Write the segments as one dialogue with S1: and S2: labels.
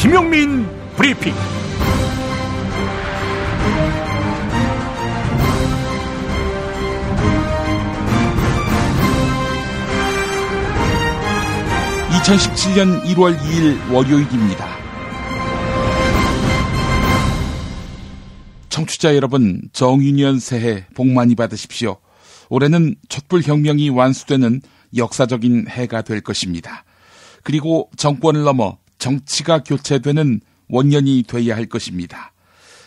S1: 김용민 브리핑. (2017년 1월 2일) 월요일입니다. 청취자 여러분, 정유년 새해 복 많이 받으십시오. 올해는 촛불혁명이 완수되는 역사적인 해가 될 것입니다. 그리고 정권을 넘어 정치가 교체되는 원년이 돼야 할 것입니다.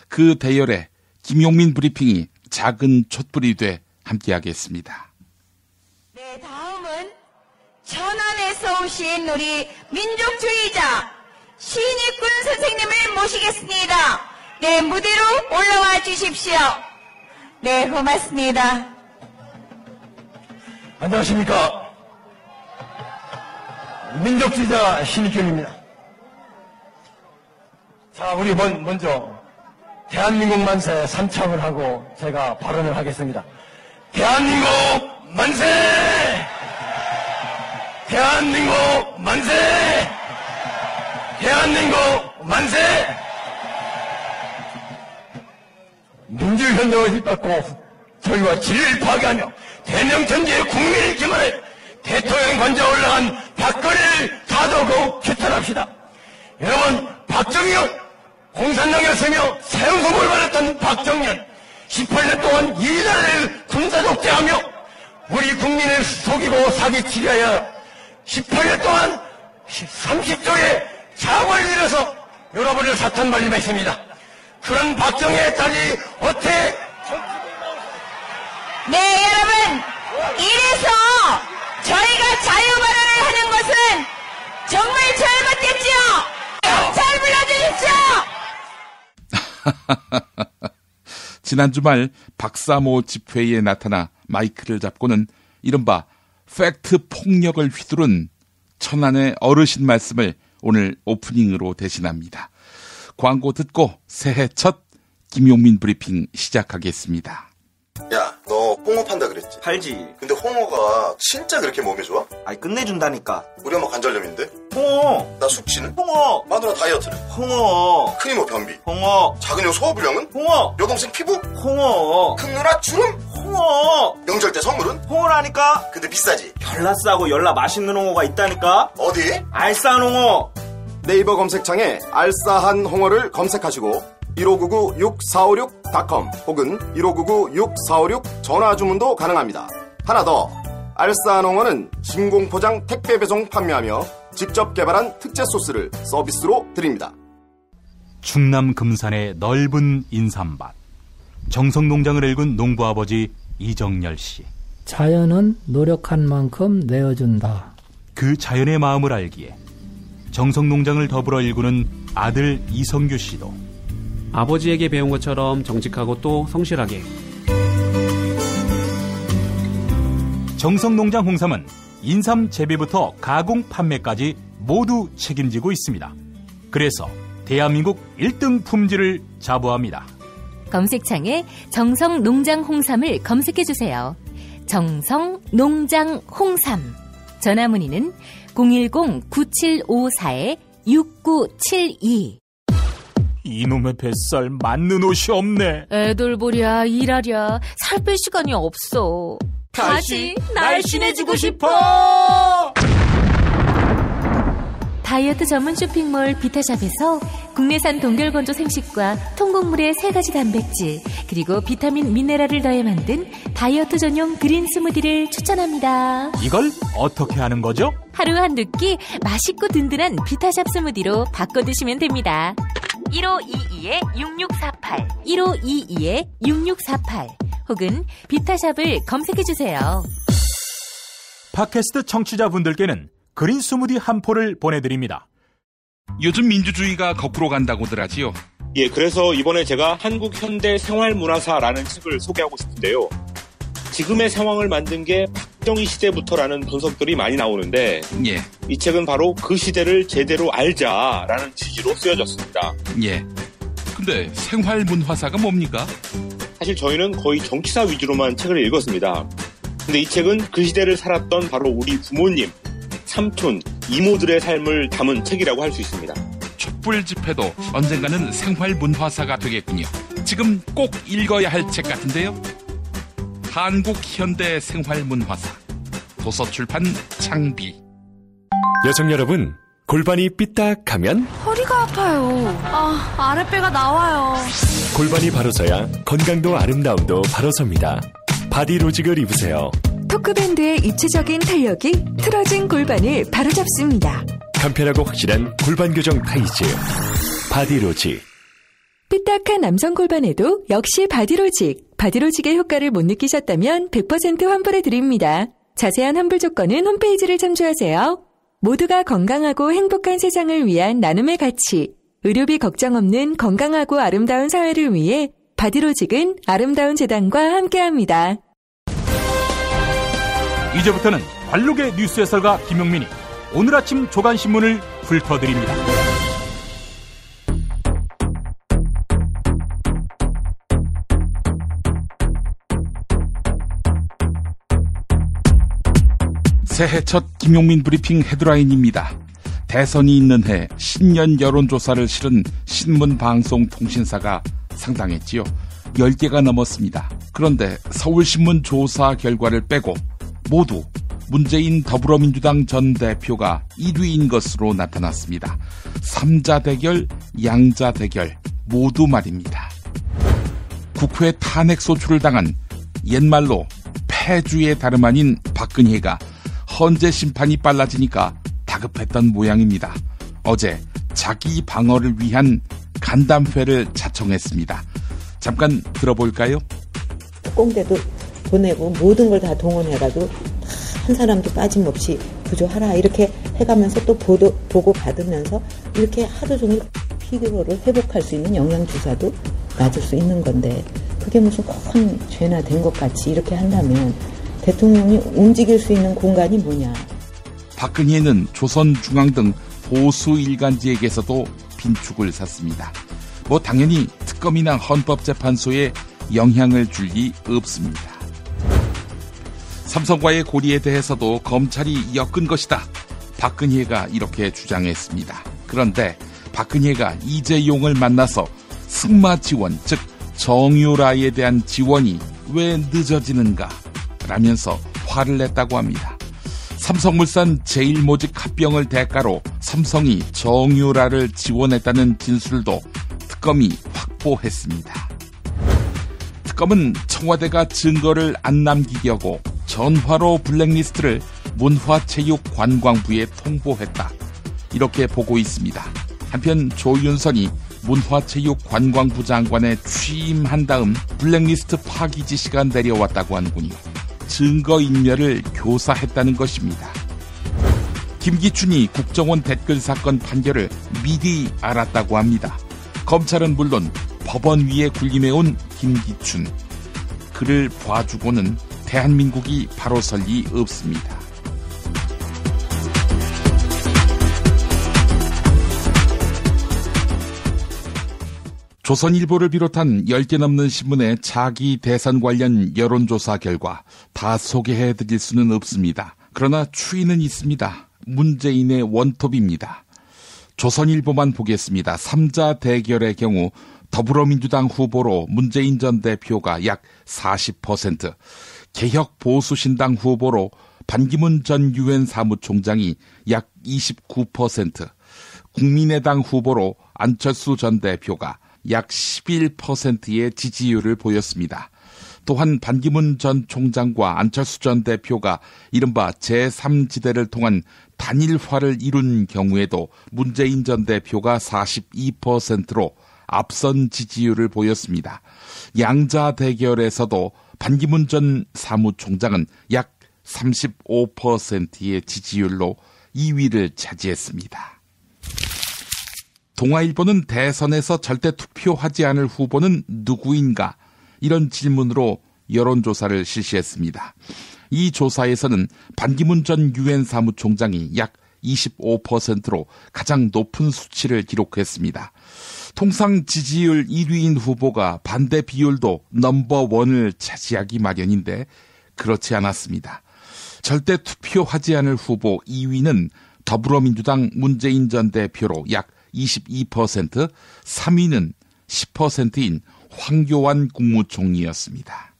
S1: 그 대열에 김용민 브리핑이 작은 촛불이 돼 함께하겠습니다.
S2: 네, 다음은 천안에서 오신 우리 민족주의자 신익군 선생님을 모시겠습니다. 네, 무대로 올라와 주십시오. 네, 고맙습니다.
S3: 안녕하십니까. 민족주의자 신익균입니다. 자, 우리 먼저 대한민국 만세 삼창을 하고 제가 발언을 하겠습니다. 대한민국 만세! 대한민국 만세! 대한민국 만세! 민주혁명을 빗받고 저희와 진리를 파괴하며 대명천지의 국민을 기만해 대통령 관저에 올라간 박근혜를 다더욱 규탄합시다. 여러분, 박정현, 공산당이었으며 사형선고를 받았던 박정현, 18년 동안 이 나라를 군사독재하며 우리 국민을 속이고 사기치려 하여 18년 동안 30조의 자원을 잃어서 여러분을 사탄 말림했습니다. 그런 박정희의 딸이 어떻게
S2: 네, 여러분, 이래서 저희가 자유발언을 하는 것은 정말 잘못됐지요. 잘 불러주십시오.
S4: 지난 주말 박사모 집회에 나타나 마이크를 잡고는 이른바 팩트 폭력을 휘두른 천안의 어르신 말씀을 오늘 오프닝으로 대신합니다. 광고 듣고 새해 첫 김용민 브리핑 시작하겠습니다.
S5: 야, 너 홍어 판다 그랬지?
S6: 팔지.
S5: 근데 홍어가 진짜 그렇게 몸에 좋아?
S6: 아니, 끝내준다니까.
S5: 우리 엄마 관절염인데?
S6: 홍어.
S5: 나 숙취는?
S6: 홍어.
S5: 마누라 다이어트는?
S6: 홍어.
S5: 큰이모 뭐 변비?
S6: 홍어.
S5: 작은 형 소화불량은?
S6: 홍어.
S5: 여동생 피부?
S6: 홍어.
S5: 큰 누나 주름?
S6: 홍어.
S5: 명절 때 선물은?
S6: 홍어라니까.
S5: 근데 비싸지?
S6: 열나 싸고 열나 맛있는 홍어가 있다니까.
S5: 어디?
S6: 알싸한 홍어.
S7: 네이버 검색창에 알싸한 홍어를 검색하시고 1599-6456.com 혹은 1599-6456 전화주문도 가능합니다. 하나 더, 알싸한 홍어는 진공포장 택배 배송 판매하며 직접 개발한 특제 소스를 서비스로 드립니다.
S1: 충남 금산의 넓은 인삼밭, 정성농장을 일군 농부아버지 이정열 씨.
S8: 자연은 노력한 만큼 내어준다.
S1: 그 자연의 마음을 알기에 정성농장을 더불어 일구는 아들 이성규 씨도
S9: 아버지에게 배운 것처럼 정직하고 또 성실하게.
S1: 정성농장 홍삼은 인삼 재배부터 가공 판매까지 모두 책임지고 있습니다. 그래서 대한민국 1등 품질을 자부합니다.
S10: 검색창에 정성농장 홍삼을 검색해주세요. 정성농장 홍삼. 전화문의는 010-9754-6972.
S1: 이놈의 뱃살 맞는 옷이 없네.
S10: 애들 보랴 일하랴 살 뺄 시간이 없어. 다시 날씬해지고 싶어. 다이어트 전문 쇼핑몰 비타샵에서 국내산 동결건조 생식과 통곡물의 3가지 단백질 그리고 비타민 미네랄을 더해 만든 다이어트 전용 그린 스무디를 추천합니다.
S1: 이걸 어떻게 하는 거죠?
S10: 하루 한두 끼 맛있고 든든한 비타샵 스무디로 바꿔 드시면 됩니다. 1522-6648 1522-6648 혹은 비타샵을 검색해주세요.
S1: 팟캐스트 청취자분들께는 그린 스무디 한 포를 보내드립니다.
S4: 요즘 민주주의가 거꾸로 간다고들 하지요.
S11: 예, 그래서 이번에 제가 한국 현대 생활문화사라는 책을 소개하고 싶은데요. 지금의 상황을 만든 게 박정희 시대부터라는 분석들이 많이 나오는데
S4: 예.
S11: 이 책은 바로 그 시대를 제대로 알자라는 취지로 쓰여졌습니다.
S4: 예. 근데 생활문화사가 뭡니까?
S11: 사실 저희는 거의 정치사 위주로만 책을 읽었습니다. 근데 이 책은 그 시대를 살았던 바로 우리 부모님, 삼촌, 이모들의 삶을 담은 책이라고 할 수 있습니다.
S4: 촛불 집회도 언젠가는 생활문화사가 되겠군요. 지금 꼭 읽어야 할 책 같은데요. 한국 현대 생활문화사, 도서출판 창비.
S12: 여성 여러분, 골반이 삐딱하면
S13: 허리가 아파요. 아랫배가 나와요.
S12: 골반이 바로 서야 건강도 아름다움도 바로 섭니다. 바디로직을 입으세요.
S14: 토크밴드의 입체적인 탄력이 틀어진 골반을 바로잡습니다.
S12: 간편하고 확실한 골반 교정 타이즈 바디로직.
S14: 삐딱한 남성 골반에도 역시 바디로직. 바디로직의 효과를 못 느끼셨다면 100% 환불해드립니다. 자세한 환불 조건은 홈페이지를 참조하세요. 모두가 건강하고 행복한 세상을 위한 나눔의 가치. 의료비 걱정 없는 건강하고 아름다운 사회를 위해 바디로직은 아름다운 재단과 함께합니다.
S15: 이제부터는 관록의 뉴스 해설가 김용민이 오늘 아침 조간신문을 훑어드립니다.
S1: 새해 첫 김용민 브리핑 헤드라인입니다. 대선이 있는 해 신년 여론조사를 실은 신문방송통신사가 상당했지요. 10개가 넘었습니다. 그런데 서울신문 조사 결과를 빼고 모두 문재인 더불어민주당 전 대표가 1위인 것으로 나타났습니다. 3자 대결, 양자 대결 모두 말입니다. 국회 탄핵 소추를 당한 옛말로 패주의 다름 아닌 박근혜가 헌재 심판이 빨라지니까 다급했던 모양입니다. 어제 자기 방어를 위한 간담회를 자청했습니다. 잠깐 들어볼까요?
S16: 특공대도 보내고 모든 걸 다 동원해가지고 한 사람도 빠짐없이 구조하라 이렇게 해가면서 또 보고 받으면서 이렇게 하루 종일 피로를 회복할 수 있는 영양주사도 맞을 수 있는 건데 그게 무슨 큰 죄나 된 것 같이 이렇게 한다면 대통령이 움직일 수 있는 공간이 뭐냐.
S1: 박근혜는 조선중앙 등 보수 일간지에게서도 빈축을 샀습니다. 당연히 특검이나 헌법재판소에 영향을 줄 리 없습니다. 삼성과의 고리에 대해서도 검찰이 엮은 것이다. 박근혜가 이렇게 주장했습니다. 그런데 박근혜가 이재용을 만나서 승마 지원, 즉 정유라에 대한 지원이 왜 늦어지는가 라면서 화를 냈다고 합니다. 삼성물산 제일모직 합병을 대가로 삼성이 정유라를 지원했다는 진술도 특검이 확보했습니다. 특검은 청와대가 증거를 안 남기게 하고 전화로 블랙리스트를 문화체육관광부에 통보했다. 이렇게 보고 있습니다. 한편 조윤선이 문화체육관광부 장관에 취임한 다음 블랙리스트 파기 지시가 내려왔다고 하는군요. 증거인멸을 교사했다는 것입니다. 김기춘이 국정원 댓글 사건 판결을 미리 알았다고 합니다. 검찰은 물론 법원 위에 군림해온 김기춘. 그를 봐주고는 대한민국이 바로 설 리 없습니다. 조선일보를 비롯한 10개 넘는 신문의 차기 대선 관련 여론조사 결과 다 소개해드릴 수는 없습니다. 그러나 추이는 있습니다. 문재인의 원톱입니다. 조선일보만 보겠습니다. 3자 대결의 경우 더불어민주당 후보로 문재인 전 대표가 약 40%, 개혁보수신당 후보로 반기문 전 유엔 사무총장이 약 29%, 국민의당 후보로 안철수 전 대표가 약 11%의 지지율을 보였습니다. 또한 반기문 전 총장과 안철수 전 대표가 이른바 제3지대를 통한 단일화를 이룬 경우에도 문재인 전 대표가 42%로 앞선 지지율을 보였습니다. 양자 대결에서도 반기문 전 사무총장은 약 35%의 지지율로 2위를 차지했습니다. 동아일보는 대선에서 절대 투표하지 않을 후보는 누구인가? 이런 질문으로 여론조사를 실시했습니다. 이 조사에서는 반기문 전 유엔 사무총장이 약 25%로 가장 높은 수치를 기록했습니다. 통상 지지율 1위인 후보가 반대 비율도 넘버원을 차지하기 마련인데 그렇지 않았습니다. 절대 투표하지 않을 후보 2위는 더불어민주당 문재인 전 대표로 약 22%, 3위는 10%인 황교안 국무총리였습니다.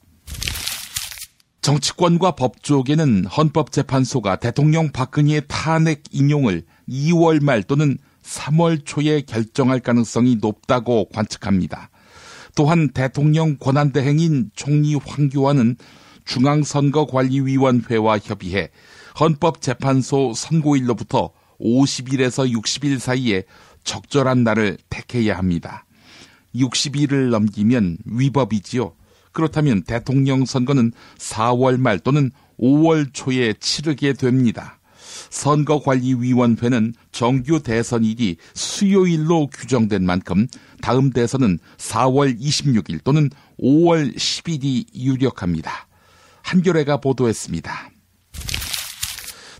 S1: 정치권과 법조계는 헌법재판소가 대통령 박근혜의 탄핵 인용을 2월 말 또는 3월 초에 결정할 가능성이 높다고 관측합니다. 또한 대통령 권한대행인 총리 황교안은 중앙선거관리위원회와 협의해 헌법재판소 선고일로부터 50일에서 60일 사이에 적절한 날을 택해야 합니다. 60일을 넘기면 위법이지요. 그렇다면 대통령 선거는 4월 말 또는 5월 초에 치르게 됩니다. 선거관리위원회는 정규 대선일이 수요일로 규정된 만큼 다음 대선은 4월 26일 또는 5월 10일이 유력합니다. 한겨레가 보도했습니다.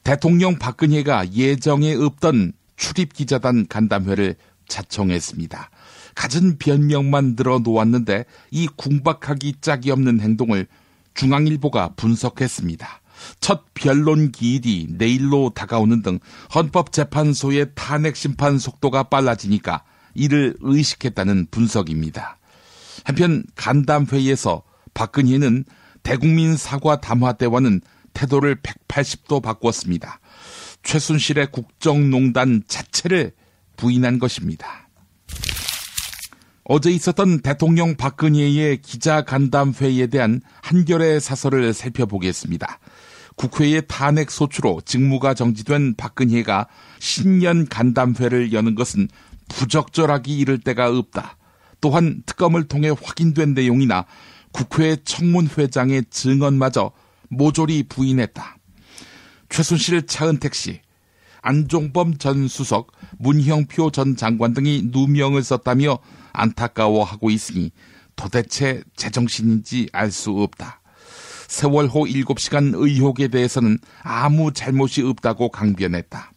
S1: 대통령 박근혜가 예정에 없던 출입기자단 간담회를 자청했습니다. 갖은 변명만 늘어놓았는데 이 궁박하기 짝이 없는 행동을 중앙일보가 분석했습니다. 첫 변론 기일이 내일로 다가오는 등 헌법재판소의 탄핵 심판 속도가 빨라지니까 이를 의식했다는 분석입니다. 한편 간담회에서 박근혜는 대국민 사과 담화 때와는 태도를 180도 바꿨습니다. 최순실의 국정농단 자체를 부인한 것입니다. 어제 있었던 대통령 박근혜의 기자간담회에 대한 한겨레 사설을 살펴보겠습니다. 국회의 탄핵 소추로 직무가 정지된 박근혜가 신년 간담회를 여는 것은 부적절하기 이를 데가 없다. 또한 특검을 통해 확인된 내용이나 국회 청문회장의 증언마저 모조리 부인했다. 최순실 차은택 씨, 안종범 전 수석, 문형표 전 장관 등이 누명을 썼다며 안타까워하고 있으니 도대체 제정신인지 알 수 없다. 세월호 7시간 의혹에 대해서는 아무 잘못이 없다고 강변했다.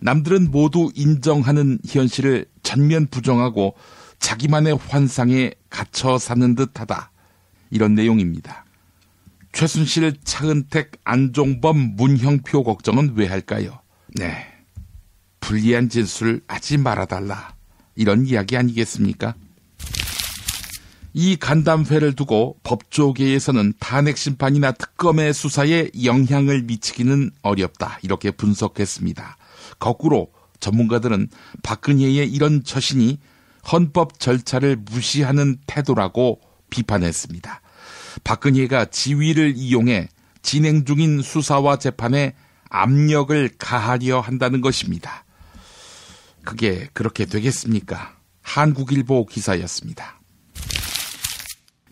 S1: 남들은 모두 인정하는 현실을 전면 부정하고 자기만의 환상에 갇혀 사는 듯하다. 이런 내용입니다. 최순실, 차은택, 안종범, 문형표 걱정은 왜 할까요? 네, 불리한 진술을 하지 말아달라. 이런 이야기 아니겠습니까? 이 간담회를 두고 법조계에서는 탄핵 심판이나 특검의 수사에 영향을 미치기는 어렵다. 이렇게 분석했습니다. 거꾸로 전문가들은 박근혜의 이런 처신이 헌법 절차를 무시하는 태도라고 비판했습니다. 박근혜가 지위를 이용해 진행 중인 수사와 재판에 압력을 가하려 한다는 것입니다. 그게 그렇게 되겠습니까? 한국일보 기사였습니다.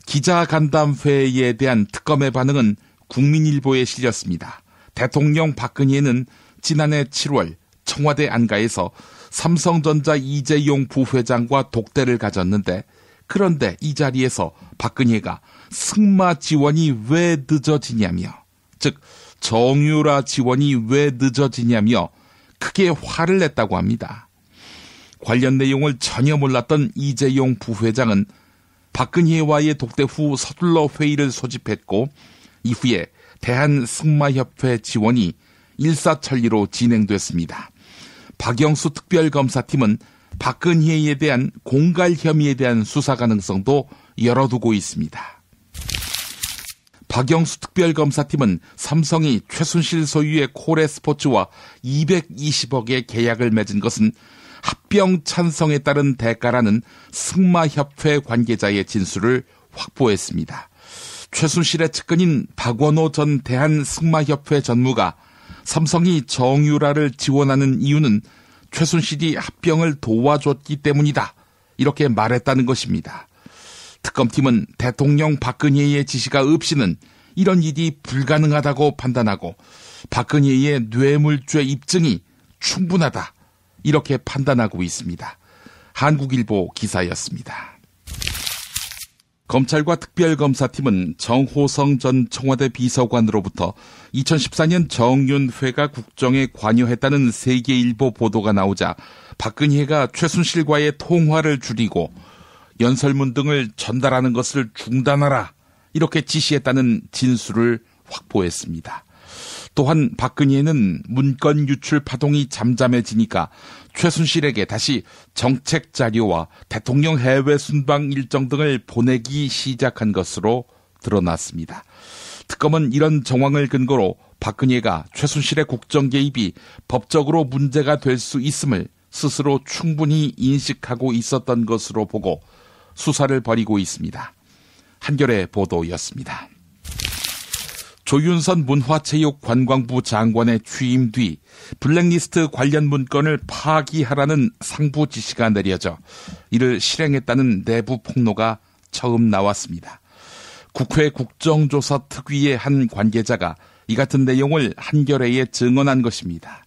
S1: 기자간담회에 대한 특검의 반응은 국민일보에 실렸습니다. 대통령 박근혜는 지난해 7월 청와대 안가에서 삼성전자 이재용 부회장과 독대를 가졌는데, 그런데 이 자리에서 박근혜가 승마 지원이 왜 늦어지냐며, 즉 정유라 지원이 왜 늦어지냐며 크게 화를 냈다고 합니다. 관련 내용을 전혀 몰랐던 이재용 부회장은 박근혜와의 독대 후 서둘러 회의를 소집했고, 이후에 대한승마협회 지원이 일사천리로 진행됐습니다. 박영수 특별검사팀은 박근혜에 대한 공갈 혐의에 대한 수사 가능성도 열어두고 있습니다. 박영수 특별검사팀은 삼성이 최순실 소유의 코레스포츠와 220억의 계약을 맺은 것은 합병 찬성에 따른 대가라는 승마협회 관계자의 진술을 확보했습니다. 최순실의 측근인 박원호 전 대한승마협회 전무가 삼성이 정유라를 지원하는 이유는 최순실이 합병을 도와줬기 때문이다. 이렇게 말했다는 것입니다. 특검팀은 대통령 박근혜의 지시가 없이는 이런 일이 불가능하다고 판단하고 박근혜의 뇌물죄 입증이 충분하다. 이렇게 판단하고 있습니다. 한국일보 기사였습니다. 검찰과 특별검사팀은 정호성 전 청와대 비서관으로부터 2014년 정윤회가 국정에 관여했다는 세계일보 보도가 나오자 박근혜가 최순실과의 통화를 줄이고 연설문 등을 전달하는 것을 중단하라, 이렇게 지시했다는 진술을 확보했습니다. 또한 박근혜는 문건 유출 파동이 잠잠해지니까 최순실에게 다시 정책 자료와 대통령 해외 순방 일정 등을 보내기 시작한 것으로 드러났습니다. 특검은 이런 정황을 근거로 박근혜가 최순실의 국정 개입이 법적으로 문제가 될 수 있음을 스스로 충분히 인식하고 있었던 것으로 보고 수사를 벌이고 있습니다. 한겨레 보도였습니다. 조윤선 문화체육관광부 장관의 취임 뒤 블랙리스트 관련 문건을 파기하라는 상부 지시가 내려져 이를 실행했다는 내부 폭로가 처음 나왔습니다. 국회 국정조사 특위의 한 관계자가 이 같은 내용을 한겨레에 증언한 것입니다.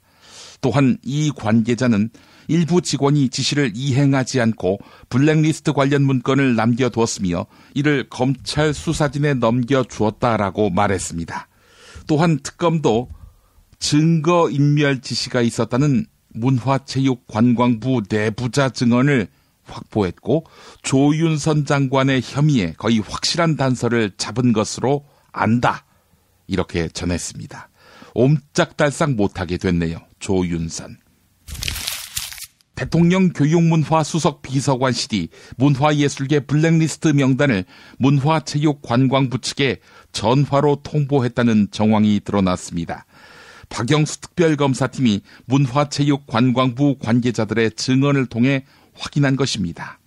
S1: 또한 이 관계자는 일부 직원이 지시를 이행하지 않고 블랙리스트 관련 문건을 남겨두었으며 이를 검찰 수사진에 넘겨주었다라고 말했습니다. 또한 특검도 증거인멸 지시가 있었다는 문화체육관광부 내부자 증언을 확보했고 조윤선 장관의 혐의에 거의 확실한 단서를 잡은 것으로 안다. 이렇게 전했습니다. 옴짝달싹 못하게 됐네요. 조윤선. 대통령 교육문화 수석 비서관실이 문화예술계 블랙리스트 명단을 문화체육관광부 측에 전화로 통보했다는 정황이 드러났습니다. 박영수 특별검사팀이 문화체육관광부 관계자들의 증언을 통해 확인한 것입니다.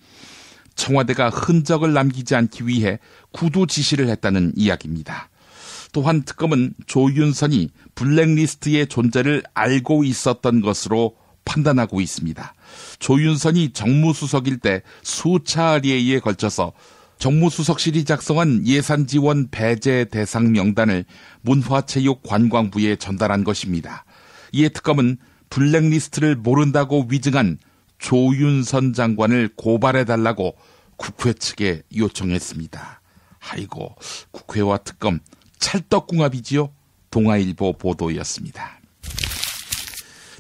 S1: 청와대가 흔적을 남기지 않기 위해 구두 지시를 했다는 이야기입니다. 또한 특검은 조윤선이 블랙리스트의 존재를 알고 있었던 것으로 판단하고 있습니다. 조윤선이 정무수석일 때 수차례에 걸쳐서 정무수석실이 작성한 예산지원 배제 대상 명단을 문화체육관광부에 전달한 것입니다. 이에 특검은 블랙리스트를 모른다고 위증한 조윤선 장관을 고발해달라고 국회 측에 요청했습니다. 아이고, 국회와 특검 찰떡궁합이지요? 동아일보 보도였습니다.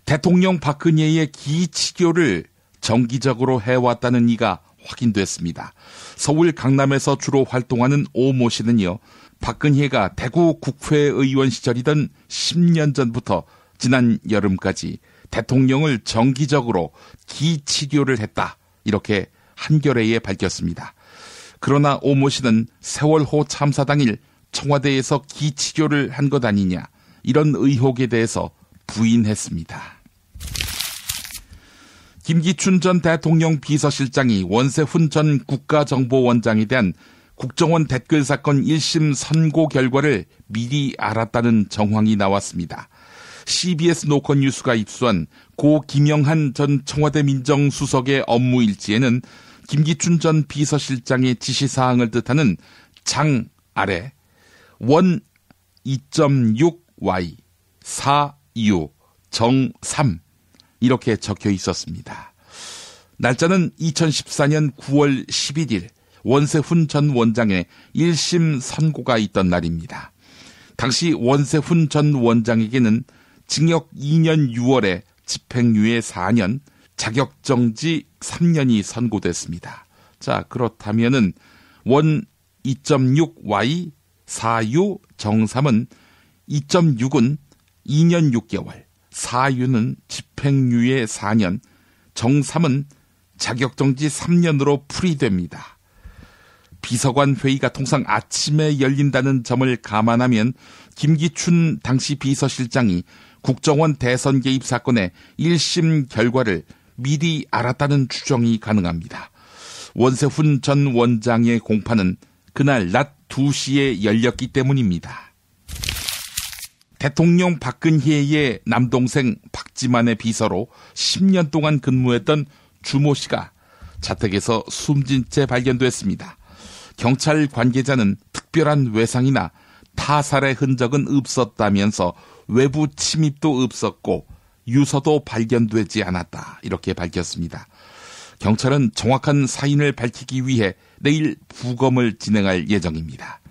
S1: 대통령 박근혜의 기치교를 정기적으로 해왔다는 이가 확인됐습니다. 서울 강남에서 주로 활동하는 오모 씨는요, 박근혜가 대구 국회의원 시절이던 10년 전부터 지난 여름까지 대통령을 정기적으로 기치교를 했다. 이렇게 한겨레에 밝혔습니다. 그러나 오모 씨는 세월호 참사 당일 청와대에서 기치교를 한 것 아니냐, 이런 의혹에 대해서 부인했습니다. 김기춘 전 대통령 비서실장이 원세훈 전 국가정보원장에 대한 국정원 댓글 사건 1심 선고 결과를 미리 알았다는 정황이 나왔습니다. CBS 노컷뉴스가 입수한 고 김영한 전 청와대 민정수석의 업무 일지에는 김기춘 전 비서실장의 지시사항을 뜻하는 장 아래 원 2.6Y 4U 정 3 이렇게 적혀 있었습니다. 날짜는 2014년 9월 11일 원세훈 전 원장의 1심 선고가 있던 날입니다. 당시 원세훈 전 원장에게는 징역 2년 6월에 집행유예 4년, 자격정지 3년이 선고됐습니다. 자, 그렇다면은 원 2.6Y 4U 정3은 2.6은 2년 6개월, 4U는 집행유예 4년, 정3은 자격정지 3년으로 풀이됩니다. 비서관 회의가 통상 아침에 열린다는 점을 감안하면 김기춘 당시 비서실장이 국정원 대선 개입 사건의 1심 결과를 미리 알았다는 추정이 가능합니다. 원세훈 전 원장의 공판은 그날 낮 2시에 열렸기 때문입니다. 대통령 박근혜의 남동생 박지만의 비서로 10년 동안 근무했던 주모 씨가 자택에서 숨진 채 발견됐습니다. 경찰 관계자는 특별한 외상이나 타살의 흔적은 없었다면서 외부 침입도 없었고 유서도 발견되지 않았다. 이렇게 밝혔습니다. 경찰은 정확한 사인을 밝히기 위해 내일 부검을 진행할 예정입니다.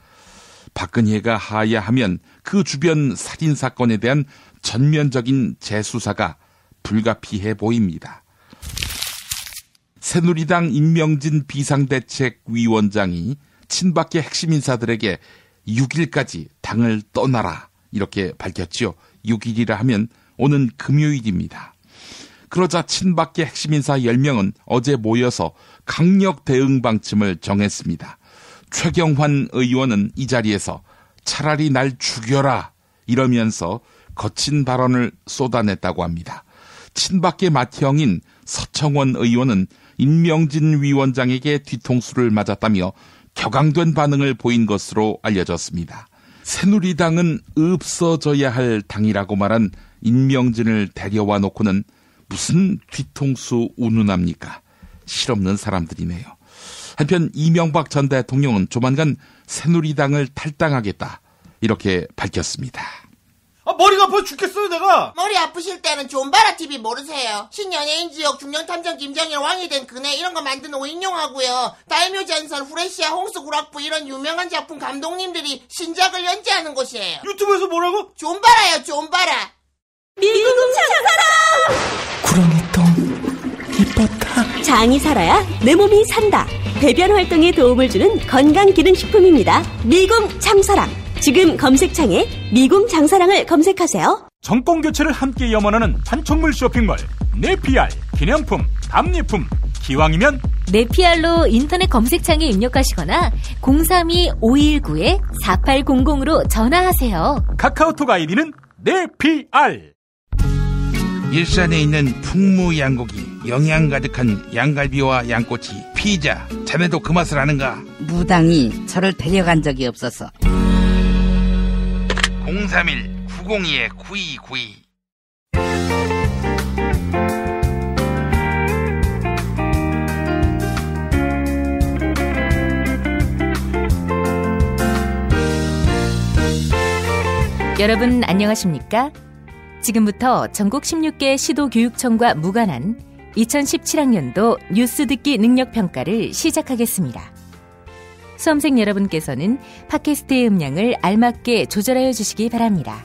S1: 박근혜가 하야하면 그 주변 살인사건에 대한 전면적인 재수사가 불가피해 보입니다. 새누리당 임명진 비상대책위원장이 친박계 핵심 인사들에게 6일까지 당을 떠나라 이렇게 밝혔지요. 6일이라 하면 오는 금요일입니다. 그러자 친박계 핵심 인사 10명은 어제 모여서 강력 대응 방침을 정했습니다. 최경환 의원은 이 자리에서 차라리 날 죽여라 이러면서 거친 발언을 쏟아냈다고 합니다. 친박계 맏형인 서청원 의원은 임명진 위원장에게 뒤통수를 맞았다며 격앙된 반응을 보인 것으로 알려졌습니다. 새누리당은 없어져야 할 당이라고 말한 임명진을 데려와 놓고는 무슨 뒤통수 운운합니까? 실없는 사람들이네요. 한편 이명박 전 대통령은 조만간 새누리당을 탈당하겠다 이렇게 밝혔습니다.
S6: 머리가 아파 죽겠어요 내가.
S17: 머리 아프실 때는 존바라 TV 모르세요? 신연예인 지역 중령탐정 김정일 왕이 된 그네 이런 거 만든 거 인용하고요. 다이묘 전설 후레시아 홍수 구락부 이런 유명한 작품 감독님들이 신작을 연재하는 곳이에요.
S6: 유튜브에서 뭐라고?
S17: 존바라요 존바라.
S2: 미궁 장사랑.
S18: 구렁이똥 이뻤다.
S19: 장이 살아야 내 몸이 산다. 배변 활동에 도움을 주는 건강기능식품입니다. 미궁 장사랑. 지금 검색창에 미궁 장사랑을 검색하세요.
S15: 정권 교체를 함께 염원하는 판촉물 쇼핑몰 네피알. 기념품, 답례품, 기왕이면
S10: 네피알로 인터넷 검색창에 입력하시거나 032-519-4800으로 전화하세요.
S15: 카카오톡 아이디는 네피알.
S1: 일산에 있는 풍무양고기, 영양 가득한 양갈비와 양꼬치, 피자, 자네도 그 맛을 아는가?
S20: 무당이 저를 데려간 적이 없어서.
S1: 031-902-9292.
S10: 여러분 안녕하십니까? 지금부터 전국 16개 시도교육청과 무관한 2017학년도 뉴스 듣기 능력평가를 시작하겠습니다. 수험생 여러분께서는 팟캐스트의 음량을 알맞게 조절하여 주시기 바랍니다.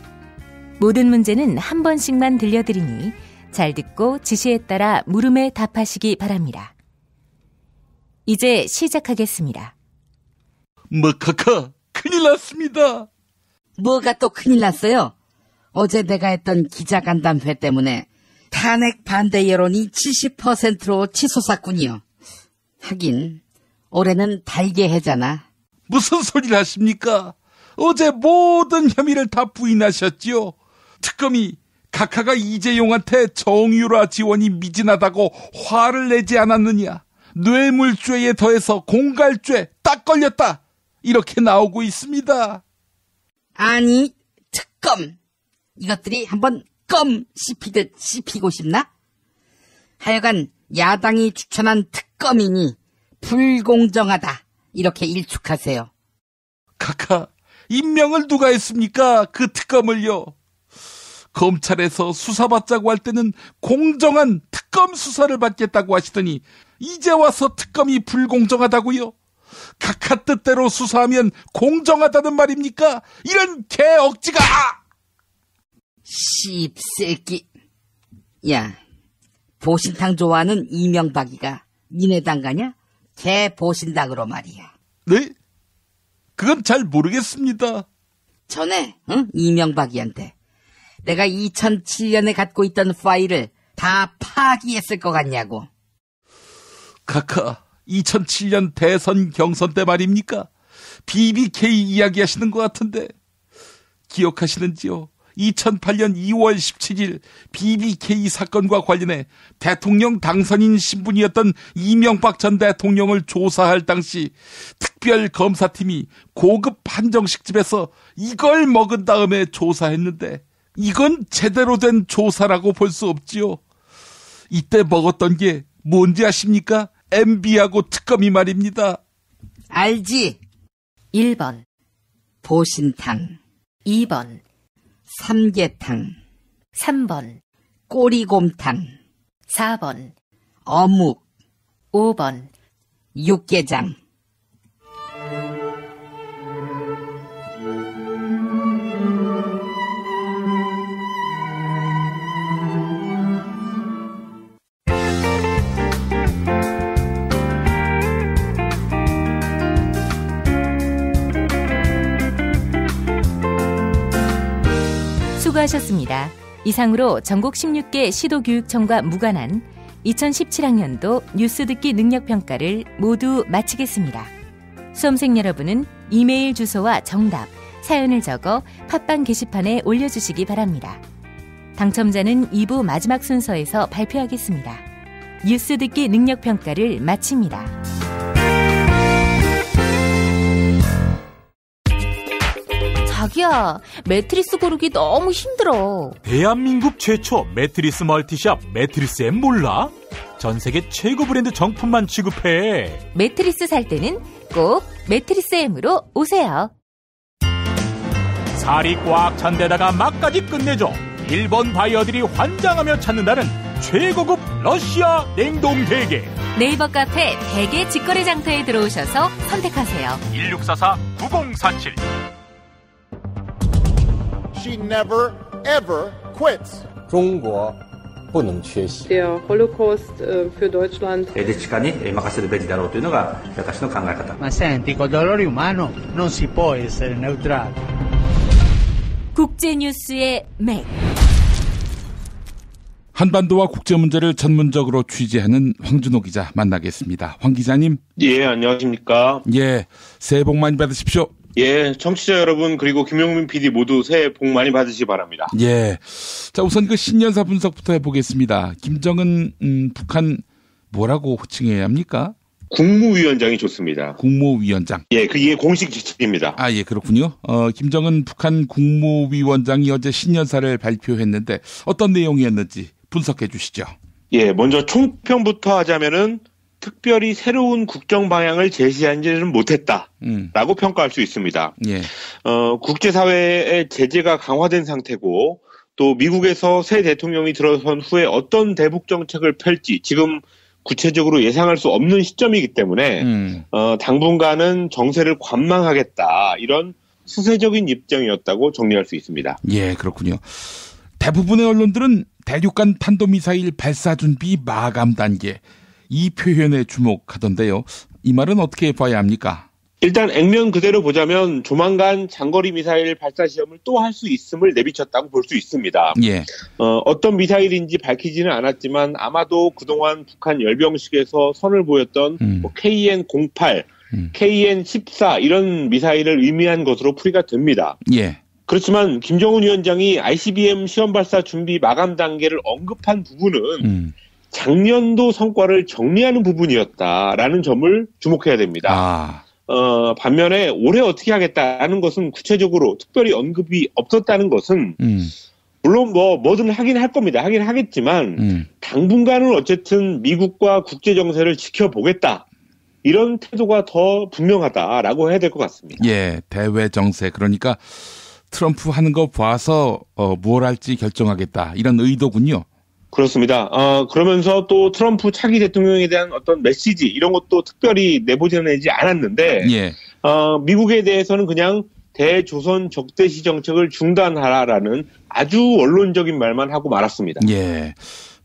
S10: 모든 문제는 한 번씩만 들려드리니 잘 듣고 지시에 따라 물음에 답하시기 바랍니다. 이제 시작하겠습니다.
S1: 카카, 큰일 났습니다.
S20: 뭐가 또 큰일 났어요? 어제 내가 했던 기자간담회 때문에 탄핵 반대 여론이 70%로 치솟았군요. 하긴 올해는 달개해잖아.
S1: 무슨 소리를 하십니까? 어제 모든 혐의를 다 부인하셨지요. 특검이 각하가 이재용한테 정유라 지원이 미진하다고 화를 내지 않았느냐. 뇌물죄에 더해서 공갈죄 딱 걸렸다. 이렇게 나오고 있습니다.
S20: 아니, 특검. 이것들이 한번 껌 씹히듯 씹히고 싶나? 하여간 야당이 추천한 특검이니 불공정하다. 이렇게 일축하세요.
S1: 카카, 임명을 누가 했습니까? 그 특검을요. 검찰에서 수사받자고 할 때는 공정한 특검 수사를 받겠다고 하시더니 이제 와서 특검이 불공정하다고요? 카카 뜻대로 수사하면 공정하다는 말입니까? 이런 개 억지가!
S20: 씹새끼. 야, 보신탕 좋아하는 이명박이가 니네 당 가냐? 개 보신당으로 말이야.
S1: 네? 그건 잘 모르겠습니다.
S20: 전에 이명박이한테 내가 2007년에 갖고 있던 파일을 다 파기했을 것 같냐고.
S1: 카카, 2007년 대선 경선 때 말입니까? BBK 이야기하시는 것 같은데 기억하시는지요? 2008년 2월 17일 BBK 사건과 관련해 대통령 당선인 신분이었던 이명박 전 대통령을 조사할 당시 특별검사팀이 고급 한정식집에서 이걸 먹은 다음에 조사했는데 이건 제대로 된 조사라고 볼 수 없지요. 이때 먹었던 게 뭔지 아십니까? MB하고 특검이 말입니다.
S20: 알지?
S10: 1번
S20: 보신탕,
S10: 2번
S20: 삼계탕,
S10: 3번
S20: 꼬리곰탕,
S10: 4번
S20: 어묵,
S10: 5번
S20: 육개장.
S10: 수고하셨습니다. 이상으로 전국 16개 시도교육청과 무관한 2017학년도 뉴스 듣기 능력평가를 모두 마치겠습니다. 수험생 여러분은 이메일 주소와 정답, 사연을 적어 팟빵 게시판에 올려주시기 바랍니다. 당첨자는 2부 마지막 순서에서 발표하겠습니다. 뉴스 듣기 능력평가를 마칩니다.
S13: 자기야, 매트리스 고르기 너무 힘들어.
S15: 대한민국 최초 매트리스 멀티샵 매트리스엠 몰라? 전 세계 최고 브랜드 정품만 취급해.
S10: 매트리스 살 때는 꼭 매트리스엠으로 오세요.
S15: 살이 꽉 찬 데다가 맛까지 끝내줘. 일본 바이어들이 환장하며 찾는다는 최고급 러시아 냉동 대게.
S10: 네이버 카페 대게 직거래 장터에 들어오셔서 선택하세요.
S15: 1644-9047.
S21: She never ever quits.
S22: 中国不能缺席。
S23: Der Holocaust für Deutschland.
S24: Ma senti, col dolore umano non si può essere neutrali.
S10: 국제뉴스의 맥.
S1: 한반도와 국제 문제를 전문적으로 취재하는 황준호 기자 만나겠습니다. 황 기자님.
S11: 예, 안녕하십니까.
S1: 예, 새해 복 많이 받으십시오.
S11: 예, 청취자 여러분 그리고 김용민 PD 모두 새해 복 많이 받으시기 바랍니다.
S1: 예, 자 우선 그 신년사 분석부터 해보겠습니다. 김정은 북한 뭐라고 호칭해야 합니까?
S11: 국무위원장이 좋습니다.
S1: 국무위원장.
S11: 예, 그게 공식 지칭입니다.
S1: 아, 예, 그렇군요. 김정은 북한 국무위원장이 어제 신년사를 발표했는데 어떤 내용이었는지 분석해 주시죠.
S11: 예, 먼저 총평부터 하자면은 특별히 새로운 국정 방향을 제시하지는 못했다라고 평가할 수 있습니다.
S1: 예.
S11: 국제사회의 제재가 강화된 상태고 또 미국에서 새 대통령이 들어선 후에 어떤 대북 정책을 펼지 지금 구체적으로 예상할 수 없는 시점이기 때문에 당분간은 정세를 관망하겠다 이런 수세적인 입장이었다고 정리할 수 있습니다.
S1: 예, 그렇군요. 대부분의 언론들은 대륙간 탄도미사일 발사 준비 마감 단계 이 표현에 주목하던데요. 이 말은 어떻게 봐야 합니까?
S11: 일단 액면 그대로 보자면 조만간 장거리 미사일 발사 시험을 또 할 수 있음을 내비쳤다고 볼 수 있습니다.
S1: 예.
S11: 어떤 미사일인지 밝히지는 않았지만 아마도 그동안 북한 열병식에서 선을 보였던 뭐 KN-08, KN-14 이런 미사일을 의미한 것으로 풀이가 됩니다.
S1: 예.
S11: 그렇지만 김정은 위원장이 ICBM 시험 발사 준비 마감 단계를 언급한 부분은 작년도 성과를 정리하는 부분이었다라는 점을 주목해야 됩니다. 반면에 올해 어떻게 하겠다는 것은 구체적으로 특별히 언급이 없었다는 것은 물론 뭐든 하긴 할 겁니다. 하긴 하겠지만 당분간은 어쨌든 미국과 국제 정세를 지켜보겠다. 이런 태도가 더 분명하다라고 해야 될 것 같습니다.
S1: 예, 대외 정세 그러니까 트럼프 하는 거 봐서 뭘 할지 결정하겠다 이런 의도군요.
S11: 그렇습니다. 그러면서 또 트럼프 차기 대통령에 대한 어떤 메시지 이런 것도 특별히 내보내지 않았는데
S1: 예.
S11: 미국에 대해서는 그냥 대조선 적대시 정책을 중단하라라는 아주 원론적인 말만 하고 말았습니다.
S1: 예.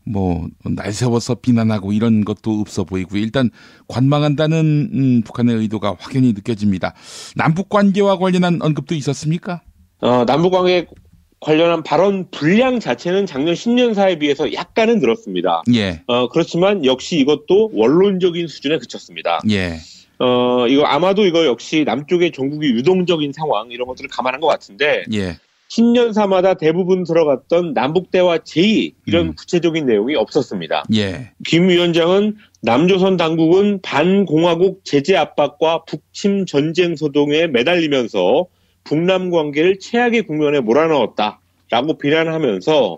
S1: 뭐 날 세워서 비난하고 이런 것도 없어 보이고요. 일단 관망한다는 북한의 의도가 확연히 느껴집니다. 남북 관계와 관련한 언급도 있었습니까?
S11: 남북 관계 관련한 발언 분량 자체는 작년 신년사에 비해서 약간은 늘었습니다.
S1: 예.
S11: 그렇지만 역시 이것도 원론적인 수준에 그쳤습니다.
S1: 예.
S11: 이거 아마도 이거 역시 남쪽의 전국이 유동적인 상황 이런 것들을 감안한 것 같은데.
S1: 예.
S11: 신년사마다 대부분 들어갔던 남북대화 제의 이런 구체적인 내용이 없었습니다.
S1: 예.
S11: 김 위원장은 남조선 당국은 반공화국 제재 압박과 북침 전쟁 소동에 매달리면서 북남 관계를 최악의 국면에 몰아넣었다라고 비난하면서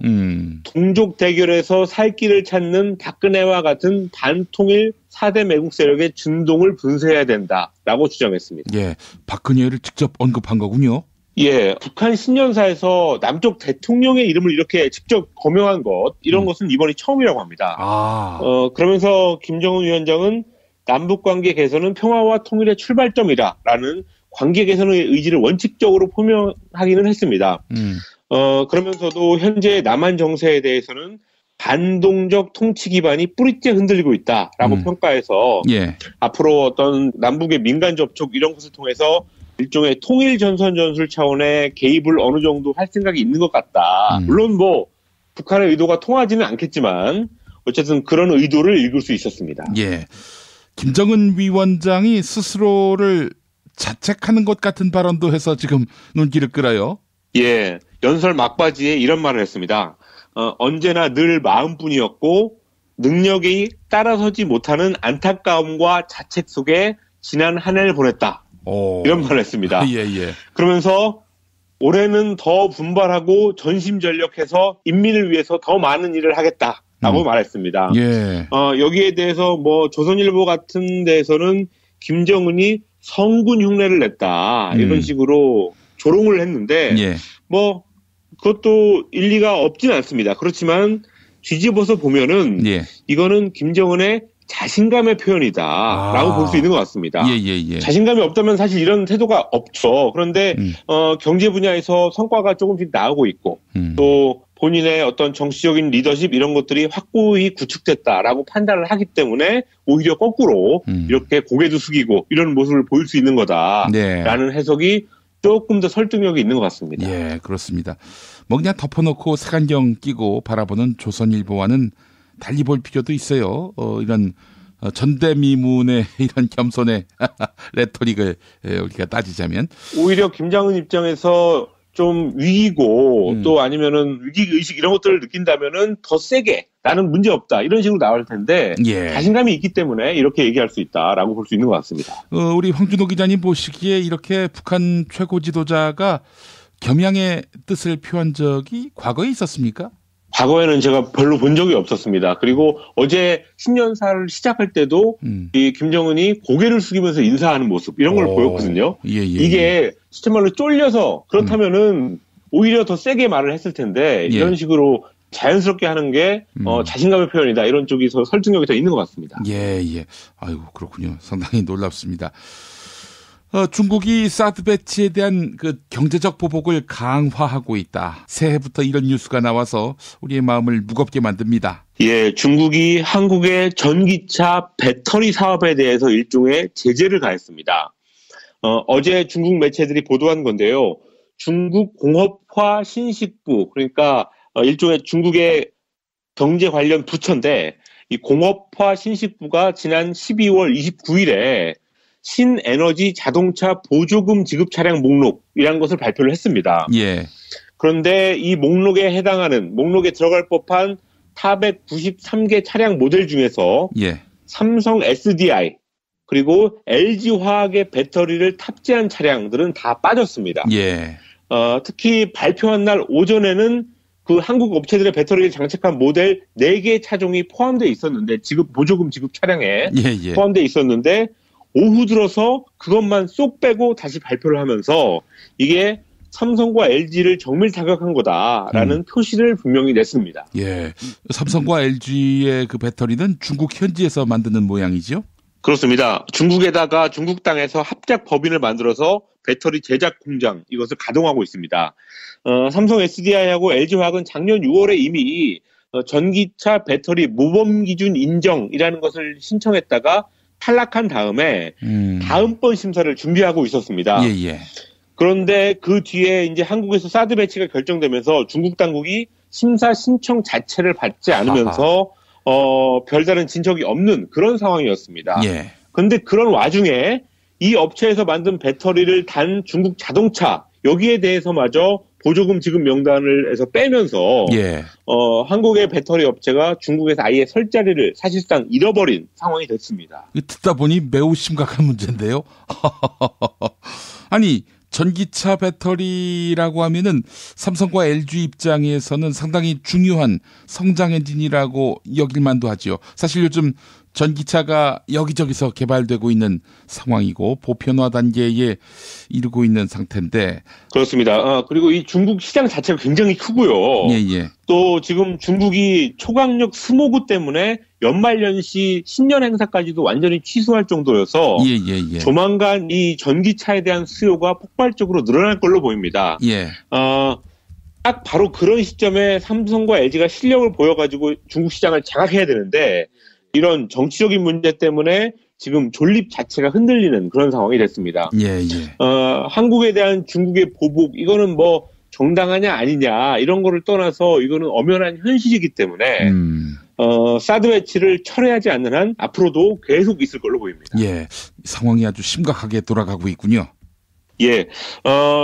S11: 동족 대결에서 살 길을 찾는 박근혜와 같은 반통일 4대 매국 세력의 준동을 분쇄해야 된다라고 주장했습니다.
S1: 예, 박근혜를 직접 언급한 거군요.
S11: 예, 북한 신년사에서 남쪽 대통령의 이름을 이렇게 직접 거명한 것 이런 것은 이번이 처음이라고 합니다. 그러면서 김정은 위원장은 남북관계 개선은 평화와 통일의 출발점이다라는 관계 개선의 의지를 원칙적으로 표명하기는 했습니다. 그러면서도 현재 남한 정세에 대해서는 반동적 통치 기반이 뿌리째 흔들리고 있다라고 평가해서
S1: 예.
S11: 앞으로 어떤 남북의 민간 접촉 이런 것을 통해서 일종의 통일 전선 전술 차원의 개입을 어느 정도 할 생각이 있는 것 같다. 물론 뭐 북한의 의도가 통하지는 않겠지만 어쨌든 그런 의도를 읽을 수 있었습니다.
S1: 예, 김정은 위원장이 스스로를 자책하는 것 같은 발언도 해서 지금 눈길을 끌어요.
S11: 예, 연설 막바지에 이런 말을 했습니다. 언제나 늘 마음뿐이었고 능력이 따라서지 못하는 안타까움과 자책 속에 지난 한 해를 보냈다. 이런 말을 했습니다.
S1: 예.
S11: 그러면서 올해는 더 분발하고 전심전력해서 인민을 위해서 더 많은 일을 하겠다라고 말했습니다.
S1: 예.
S11: 여기에 대해서 뭐 조선일보 같은 데에서는 김정은이 성군 흉내를 냈다 이런 식으로 조롱을 했는데 뭐 그것도 일리가 없진 않습니다. 그렇지만 뒤집어서 보면은 이거는 김정은의 자신감의 표현이다라고 볼 수 있는 것 같습니다.
S1: 예.
S11: 자신감이 없다면 사실 이런 태도가 없죠. 그런데 경제 분야에서 성과가 조금씩 나오고 있고 또 본인의 어떤 정치적인 리더십 이런 것들이 확고히 구축됐다라고 판단을 하기 때문에 오히려 거꾸로 이렇게 고개도 숙이고 이런 모습을 보일 수 있는 거다라는 해석이 조금 더 설득력이 있는 것 같습니다.
S1: 예, 그렇습니다. 뭐 그냥 덮어놓고 색안경 끼고 바라보는 조선일보와는 달리 볼 필요도 있어요. 이런 전대미문의 이런 겸손의 레토릭을 우리가 따지자면
S11: 오히려 김정은 입장에서 좀 위기고 또 아니면은 위기의식 이런 것들을 느낀다면은 더 세게 나는 문제 없다 이런 식으로 나올 텐데 자신감이 있기 때문에 이렇게 얘기할 수 있다라고 볼 수 있는 것 같습니다.
S1: 우리 황준호 기자님 보시기에 이렇게 북한 최고 지도자가 겸양의 뜻을 표한 적이 과거에 있었습니까?
S11: 과거에는 제가 별로 본 적이 없었습니다. 그리고 어제 신년사를 시작할 때도 이 김정은이 고개를 숙이면서 인사하는 모습 이런 걸 보였거든요. 이게 실제말로 쫄려서 그렇다면은 오히려 더 세게 말을 했을 텐데 이런 식으로 자연스럽게 하는 게 자신감의 표현이다. 이런 쪽이 설득력이 더 있는 것 같습니다.
S1: 예. 아이고 그렇군요. 상당히 놀랍습니다. 중국이 사드 배치에 대한 그 경제적 보복을 강화하고 있다. 새해부터 이런 뉴스가 나와서 우리의 마음을 무겁게 만듭니다.
S11: 예, 중국이 한국의 전기차 배터리 사업에 대해서 일종의 제재를 가했습니다. 어제 중국 매체들이 보도한 건데요. 중국 공업화 신식부, 그러니까 일종의 중국의 경제 관련 부처인데 이 공업화 신식부가 지난 12월 29일에 신에너지 자동차 보조금 지급 차량 목록이라는 것을 발표를 했습니다. 그런데 이 목록에 들어갈 법한 493개 차량 모델 중에서 삼성 SDI 그리고 LG화학의 배터리를 탑재한 차량들은 다 빠졌습니다. 특히 발표한 날 오전에는 그 한국 업체들의 배터리를 장착한 모델 4개 차종이 포함되어 있었는데 보조금 지급 차량에 포함되어 있었는데 오후 들어서 그것만 쏙 빼고 다시 발표를 하면서 이게 삼성과 LG를 정밀 타격한 거다라는 표시를 분명히 냈습니다.
S1: 예, 삼성과 LG의 그 배터리는 중국 현지에서 만드는 모양이죠?
S11: 그렇습니다. 중국에다가 중국 땅에서 합작 법인을 만들어서 배터리 제작 공장 이것을 가동하고 있습니다. 삼성 SDI하고 LG화학은 작년 6월에 이미 전기차 배터리 모범 기준 인정이라는 것을 신청했다가 탈락한 다음에 다음번 심사를 준비하고 있었습니다. 그런데 그 뒤에 이제 한국에서 사드 배치가 결정되면서 중국 당국이 심사 신청 자체를 받지 않으면서 별다른 진척이 없는 그런 상황이었습니다. 그런데 그런 와중에 이 업체에서 만든 배터리를 단 중국 자동차 여기에 대해서마저 보조금 지급 명단을 해서 빼면서 한국의 배터리 업체가 중국에서 아예 설 자리를 사실상 잃어버린 상황이 됐습니다.
S1: 듣다 보니 매우 심각한 문제인데요. 아니 전기차 배터리라고 하면은 삼성과 LG 입장에서는 상당히 중요한 성장 엔진이라고 여길 만도 하지요. 사실 요즘 전기차가 여기저기서 개발되고 있는 상황이고 보편화 단계에 이르고 있는 상태인데.
S11: 그렇습니다. 그리고 이 중국 시장 자체가 굉장히 크고요. 또 지금 중국이 초강력 스모그 때문에 연말연시 신년 행사까지도 완전히 취소할 정도여서 조만간 이 전기차에 대한 수요가 폭발적으로 늘어날 걸로 보입니다. 딱 바로 그런 시점에 삼성과 LG가 실력을 보여가지고 중국 시장을 장악해야 되는데 이런 정치적인 문제 때문에 지금 존립 자체가 흔들리는 그런 상황이 됐습니다.
S1: 예, 예.
S11: 한국에 대한 중국의 보복, 이거는 뭐 정당하냐 아니냐 이런 거를 떠나서 이거는 엄연한 현실이기 때문에 사드 배치를 철회하지 않는 한 앞으로도 계속 있을 걸로 보입니다.
S1: 예, 상황이 아주 심각하게 돌아가고 있군요.
S11: 예,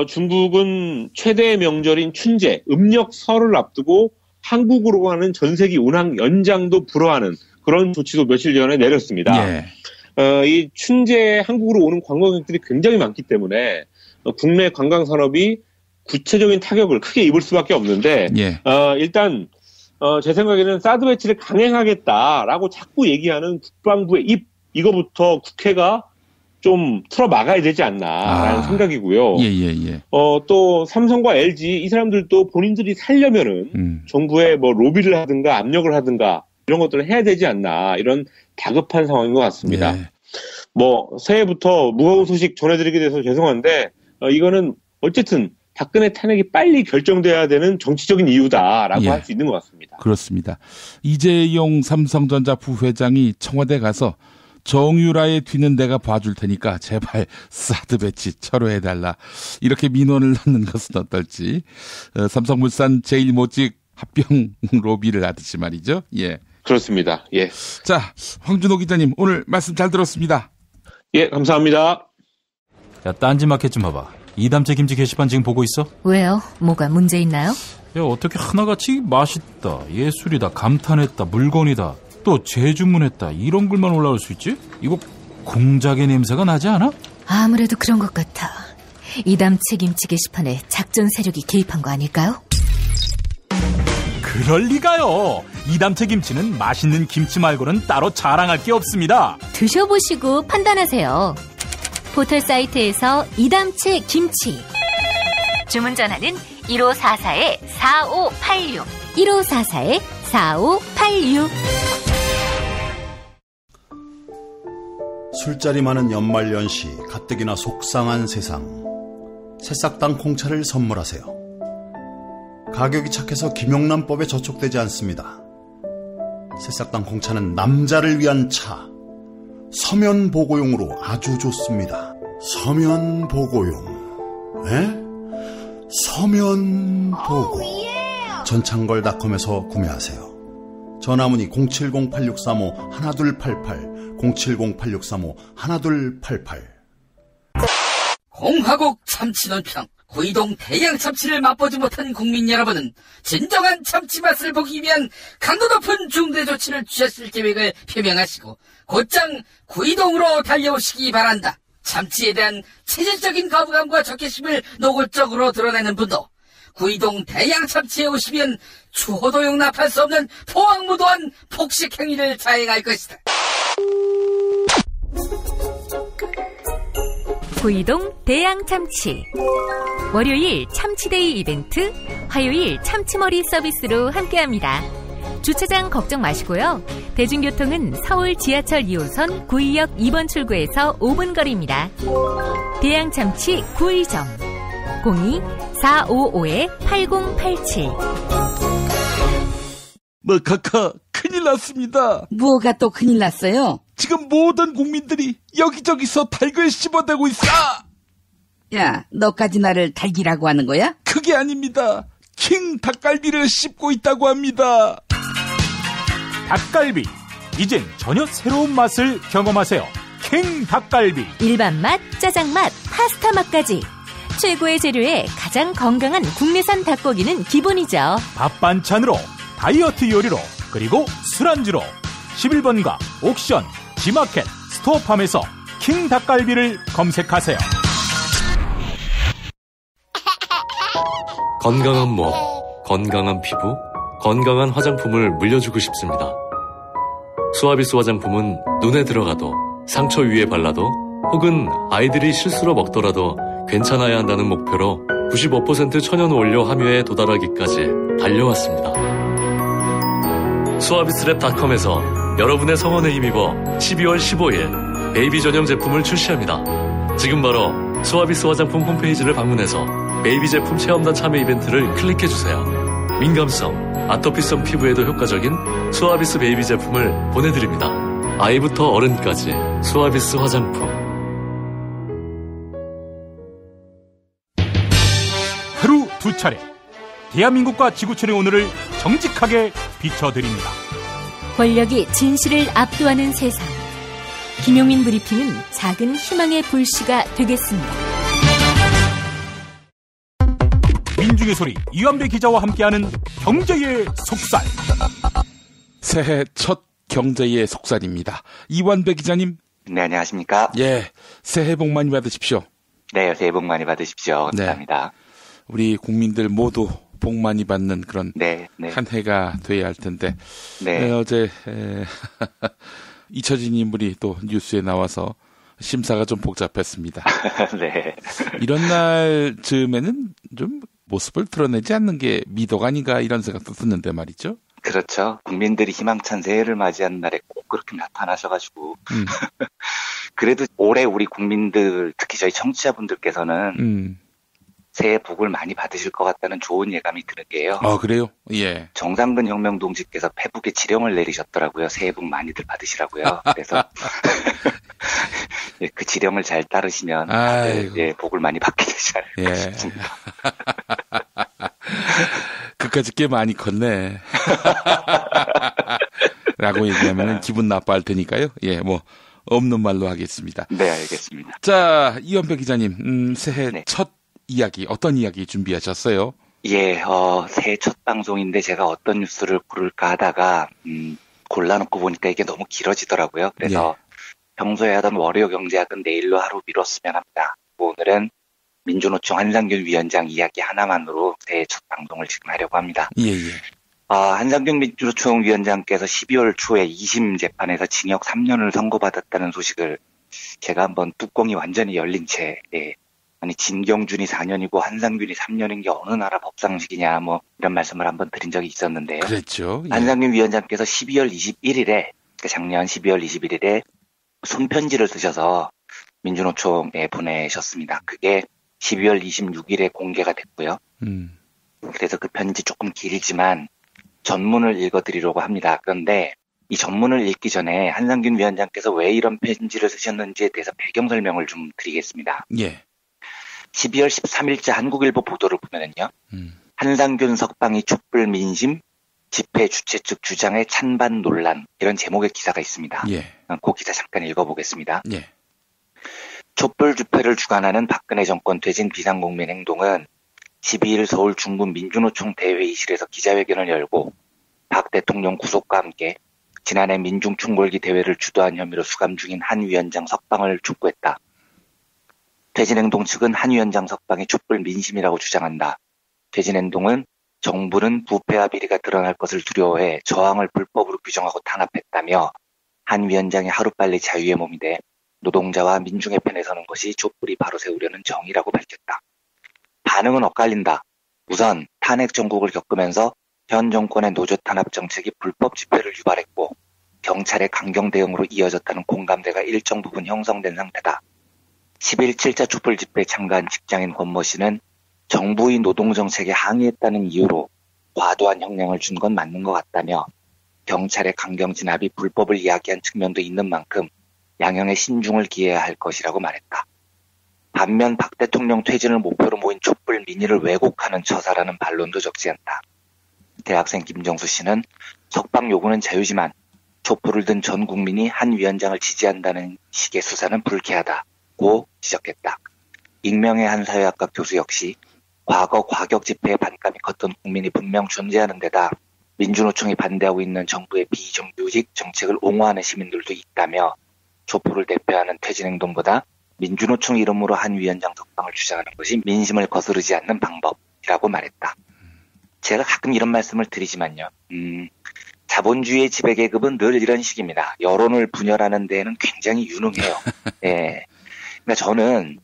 S11: 중국은 최대 명절인 춘제, 음력 설을 앞두고 한국으로 가는 전세기 운항 연장도 불허하는 그런 조치도 며칠 전에 내렸습니다.
S1: 예.
S11: 이 춘제에 한국으로 오는 관광객들이 굉장히 많기 때문에 국내 관광 산업이 구체적인 타격을 크게 입을 수밖에 없는데
S1: 예.
S11: 일단 제 생각에는 사드 배치를 강행하겠다라고 자꾸 얘기하는 국방부의 입, 이거부터 국회가 좀 틀어 막아야 되지 않나라는 생각이고요.
S1: 예.
S11: 또 삼성과 LG 이 사람들도 본인들이 살려면은 정부에 뭐 로비를 하든가 압력을 하든가 이런 것들을 해야 되지 않나, 이런 다급한 상황인 것 같습니다.
S1: 예.
S11: 뭐 새해부터 무거운 소식 전해드리게 돼서 죄송한데 이거는 어쨌든 박근혜 탄핵이 빨리 결정돼야 되는 정치적인 이유다라고
S1: 예.
S11: 할 수 있는 것 같습니다.
S1: 그렇습니다. 이재용 삼성전자 부회장이 청와대 가서 정유라의 뒤는 내가 봐줄 테니까 제발 사드 배치 철회해달라, 이렇게 민원을 넣는 것은 어떨지. 삼성물산 제일 모직 합병 로비를 하듯이 말이죠. 예.
S11: 그렇습니다. 예.
S1: 자, 황준호 기자님 오늘 말씀 잘 들었습니다.
S11: 예, 감사합니다.
S3: 야, 딴지마켓 좀 봐봐. 이담채 김치 게시판 지금 보고 있어?
S10: 왜요? 뭐가 문제 있나요?
S3: 야, 어떻게 하나같이 맛있다, 예술이다, 감탄했다, 물건이다, 또 재주문했다, 이런 글만 올라올 수 있지? 이거 공작의 냄새가 나지 않아?
S10: 아무래도 그런 것 같아. 이담채 김치 게시판에 작전 세력이 개입한 거 아닐까요?
S15: 그럴 리가요. 이담채 김치는 맛있는 김치 말고는 따로 자랑할 게 없습니다.
S10: 드셔보시고 판단하세요. 포털 사이트에서 이담채 김치. 주문 전화는 1544-4586. 1544-4586.
S5: 술자리 많은 연말연시, 가뜩이나 속상한 세상. 새싹당 콩차를 선물하세요. 가격이 착해서 김용남법에 저촉되지 않습니다. 새싹당 콩차는 남자를 위한 차. 서면 보고용으로 아주 좋습니다. 서면 보고용. 서면 보고. 전창걸닷컴에서 구매하세요. 전화문의 070-8635-1288, 070-8635-1288.
S20: 공화국 참치논평. 구이동 대양 참치를 맛보지 못한 국민 여러분은 진정한 참치 맛을 보기 위한 강도 높은 중대 조치를 취하실 계획을 표명하시고 곧장 구이동으로 달려오시기 바란다. 참치에 대한 체질적인 거부감과 적개심을 노골적으로 드러내는 분도 구이동 대양 참치에 오시면 추호도 용납할 수 없는 포악무도한 폭식 행위를 자행할 것이다.
S10: 구이동 대양 참치. 월요일 참치데이 이벤트, 화요일 참치머리 서비스로 함께합니다. 주차장 걱정 마시고요. 대중교통은 서울 지하철 2호선 구의역 2번 출구에서 5분 거리입니다. 대양 참치 구의점 02-455-8087.
S1: 카카, 큰일 났습니다.
S20: 뭐가 또 큰일 났어요?
S1: 지금 모든 국민들이 여기저기서 닭을 씹어대고 있어.
S20: 야, 너까지 나를 닭이라고 하는 거야?
S1: 그게 아닙니다. 킹 닭갈비를 씹고 있다고 합니다.
S15: 닭갈비, 이젠 전혀 새로운 맛을 경험하세요. 킹 닭갈비.
S10: 일반 맛, 짜장 맛, 파스타 맛까지 최고의 재료에 가장 건강한 국내산 닭고기는 기본이죠.
S15: 밥 반찬으로, 다이어트 요리로, 그리고 술안주로 11번가 옥션, 지마켓, 스토어팜에서 킹 닭갈비를 검색하세요.
S7: 건강한 목, 건강한 피부, 건강한 화장품을 물려주고 싶습니다. 수아비스 화장품은 눈에 들어가도, 상처 위에 발라도, 혹은 아이들이 실수로 먹더라도 괜찮아야 한다는 목표로 95% 천연 원료 함유에 도달하기까지 달려왔습니다. 수아비스랩닷컴에서 여러분의 성원에 힘입어 12월 15일 베이비 전용 제품을 출시합니다. 지금 바로 수아비스 화장품 홈페이지를 방문해서 베이비 제품 체험단 참여 이벤트를 클릭해주세요. 민감성, 아토피성 피부에도 효과적인 수아비스 베이비 제품을 보내드립니다. 아이부터 어른까지 수아비스 화장품.
S15: 하루 두 차례 대한민국과 지구촌의 오늘을 정직하게 비춰드립니다.
S10: 권력이 진실을 압도하는 세상. 김용민 브리핑은 작은 희망의 불씨가 되겠습니다.
S15: 민중의 소리 이완배 기자와 함께하는 경제의 속살.
S1: 새해 첫 경제의 속살입니다. 이완배 기자님.
S4: 네, 안녕하십니까?
S1: 예, 새해 복 많이 받으십시오.
S4: 네, 새해 복 많이 받으십시오. 감사합니다.
S1: 네. 우리 국민들 모두 복 많이 받는 그런
S4: 네.
S1: 한 해가 돼야 할 텐데
S4: 네.
S1: 어제 잊혀진 인물이 또 뉴스에 나와서 심사가 좀 복잡했습니다.
S4: 네.
S1: 이런 날 즈음에는 좀 모습을 드러내지 않는 게 미덕 아닌가 이런 생각도 드는데 말이죠.
S4: 그렇죠. 국민들이 희망찬 새해를 맞이하는 날에 꼭 그렇게 나타나셔가지고 그래도 올해 우리 국민들 특히 저희 청취자분들께서는 새해 복을 많이 받으실 것 같다는 좋은 예감이 드는 게요.
S1: 아, 그래요? 예.
S4: 정상근 혁명동지께서 페북에 지령을 내리셨더라고요. 새해 복 많이들 받으시라고요. 그래서 예, 그 지령을 잘 따르시면 예, 복을 많이 받게 되지 않을까 싶습니다.
S1: 그까짓 게 많이 컸네. 라고 얘기하면 기분 나빠할 테니까요. 예, 뭐 없는 말로 하겠습니다.
S4: 네, 알겠습니다.
S1: 자, 이완배 기자님, 새해 첫 이야기, 어떤 이야기 준비하셨어요?
S4: 예, 새해 첫 방송인데 제가 어떤 뉴스를 고를까 하다가, 골라놓고 보니까 이게 너무 길어지더라고요. 그래서 평소에 하던 월요 경제학은 내일로 하루 미뤘으면 합니다. 오늘은 민주노총 한상균 위원장 이야기 하나만으로 새해 첫 방송을 지금 하려고 합니다.
S1: 예.
S4: 한상균 민주노총 위원장께서 12월 초에 2심 재판에서 징역 3년을 선고받았다는 소식을 제가 한번 뚜껑이 완전히 열린 채, 아니 진경준이 4년이고 한상균이 3년인 게 어느 나라 법상식이냐 뭐 이런 말씀을 한번 드린 적이 있었는데요.
S1: 그랬죠. 예.
S4: 한상균 위원장께서 12월 21일에 그러니까 작년 12월 21일에 손편지를 쓰셔서 민주노총에 보내셨습니다. 그게 12월 26일에 공개가 됐고요. 그래서 그 편지 조금 길지만 전문을 읽어드리려고 합니다. 그런데 이 전문을 읽기 전에 한상균 위원장께서 왜 이런 편지를 쓰셨는지에 대해서 배경 설명을 좀 드리겠습니다.
S1: 예.
S4: 12월 13일자 한국일보 보도를 보면은요. 한상균 석방이 촛불 민심, 집회 주최 측 주장의 찬반 논란 이런 제목의 기사가 있습니다.
S1: 예.
S4: 그 기사 잠깐 읽어보겠습니다.
S1: 예.
S4: 촛불 집회를 주관하는 박근혜 정권 퇴진 비상국민 행동은 12일 서울 중구 민주노총 대회의실에서 기자회견을 열고 박 대통령 구속과 함께 지난해 민중총궐기 대회를 주도한 혐의로 수감 중인 한 위원장 석방을 촉구했다. 퇴진행동 측은 한 위원장 석방이 촛불 민심이라고 주장한다. 퇴진행동은 정부는 부패와 비리가 드러날 것을 두려워해 저항을 불법으로 규정하고 탄압했다며 한 위원장이 하루빨리 자유의 몸이 돼 노동자와 민중의 편에 서는 것이 촛불이 바로 세우려는 정의라고 밝혔다. 반응은 엇갈린다. 우선 탄핵 정국을 겪으면서 현 정권의 노조 탄압 정책이 불법 집회를 유발했고 경찰의 강경 대응으로 이어졌다는 공감대가 일정 부분 형성된 상태다. 10일 7차 촛불 집회에 참가한 직장인 권모 씨는 정부의 노동정책에 항의했다는 이유로 과도한 형량을 준 건 맞는 것 같다며 경찰의 강경 진압이 불법을 이야기한 측면도 있는 만큼 양형의 신중을 기해야 할 것이라고 말했다. 반면 박 대통령 퇴진을 목표로 모인 촛불 민의를 왜곡하는 처사라는 반론도 적지 않다. 대학생 김정수 씨는 석방 요구는 자유지만 촛불을 든 전 국민이 한 위원장을 지지한다는 식의 수사는 불쾌하다고 지적했다. 익명의 한 사회학과 교수 역시 과거 과격 집회에 반감이 컸던 국민이 분명 존재하는 데다 민주노총이 반대하고 있는 정부의 비정규직 정책을 옹호하는 시민들도 있다며 촛불을 대표하는 퇴진행동보다 민주노총 이름으로 한 위원장 석방을 주장하는 것이 민심을 거스르지 않는 방법이라고 말했다. 제가 가끔 이런 말씀을 드리지만요. 자본주의의 지배계급은 늘 이런 식입니다. 여론을 분열하는 데에는 굉장히 유능해요. 예. 그러니까 저는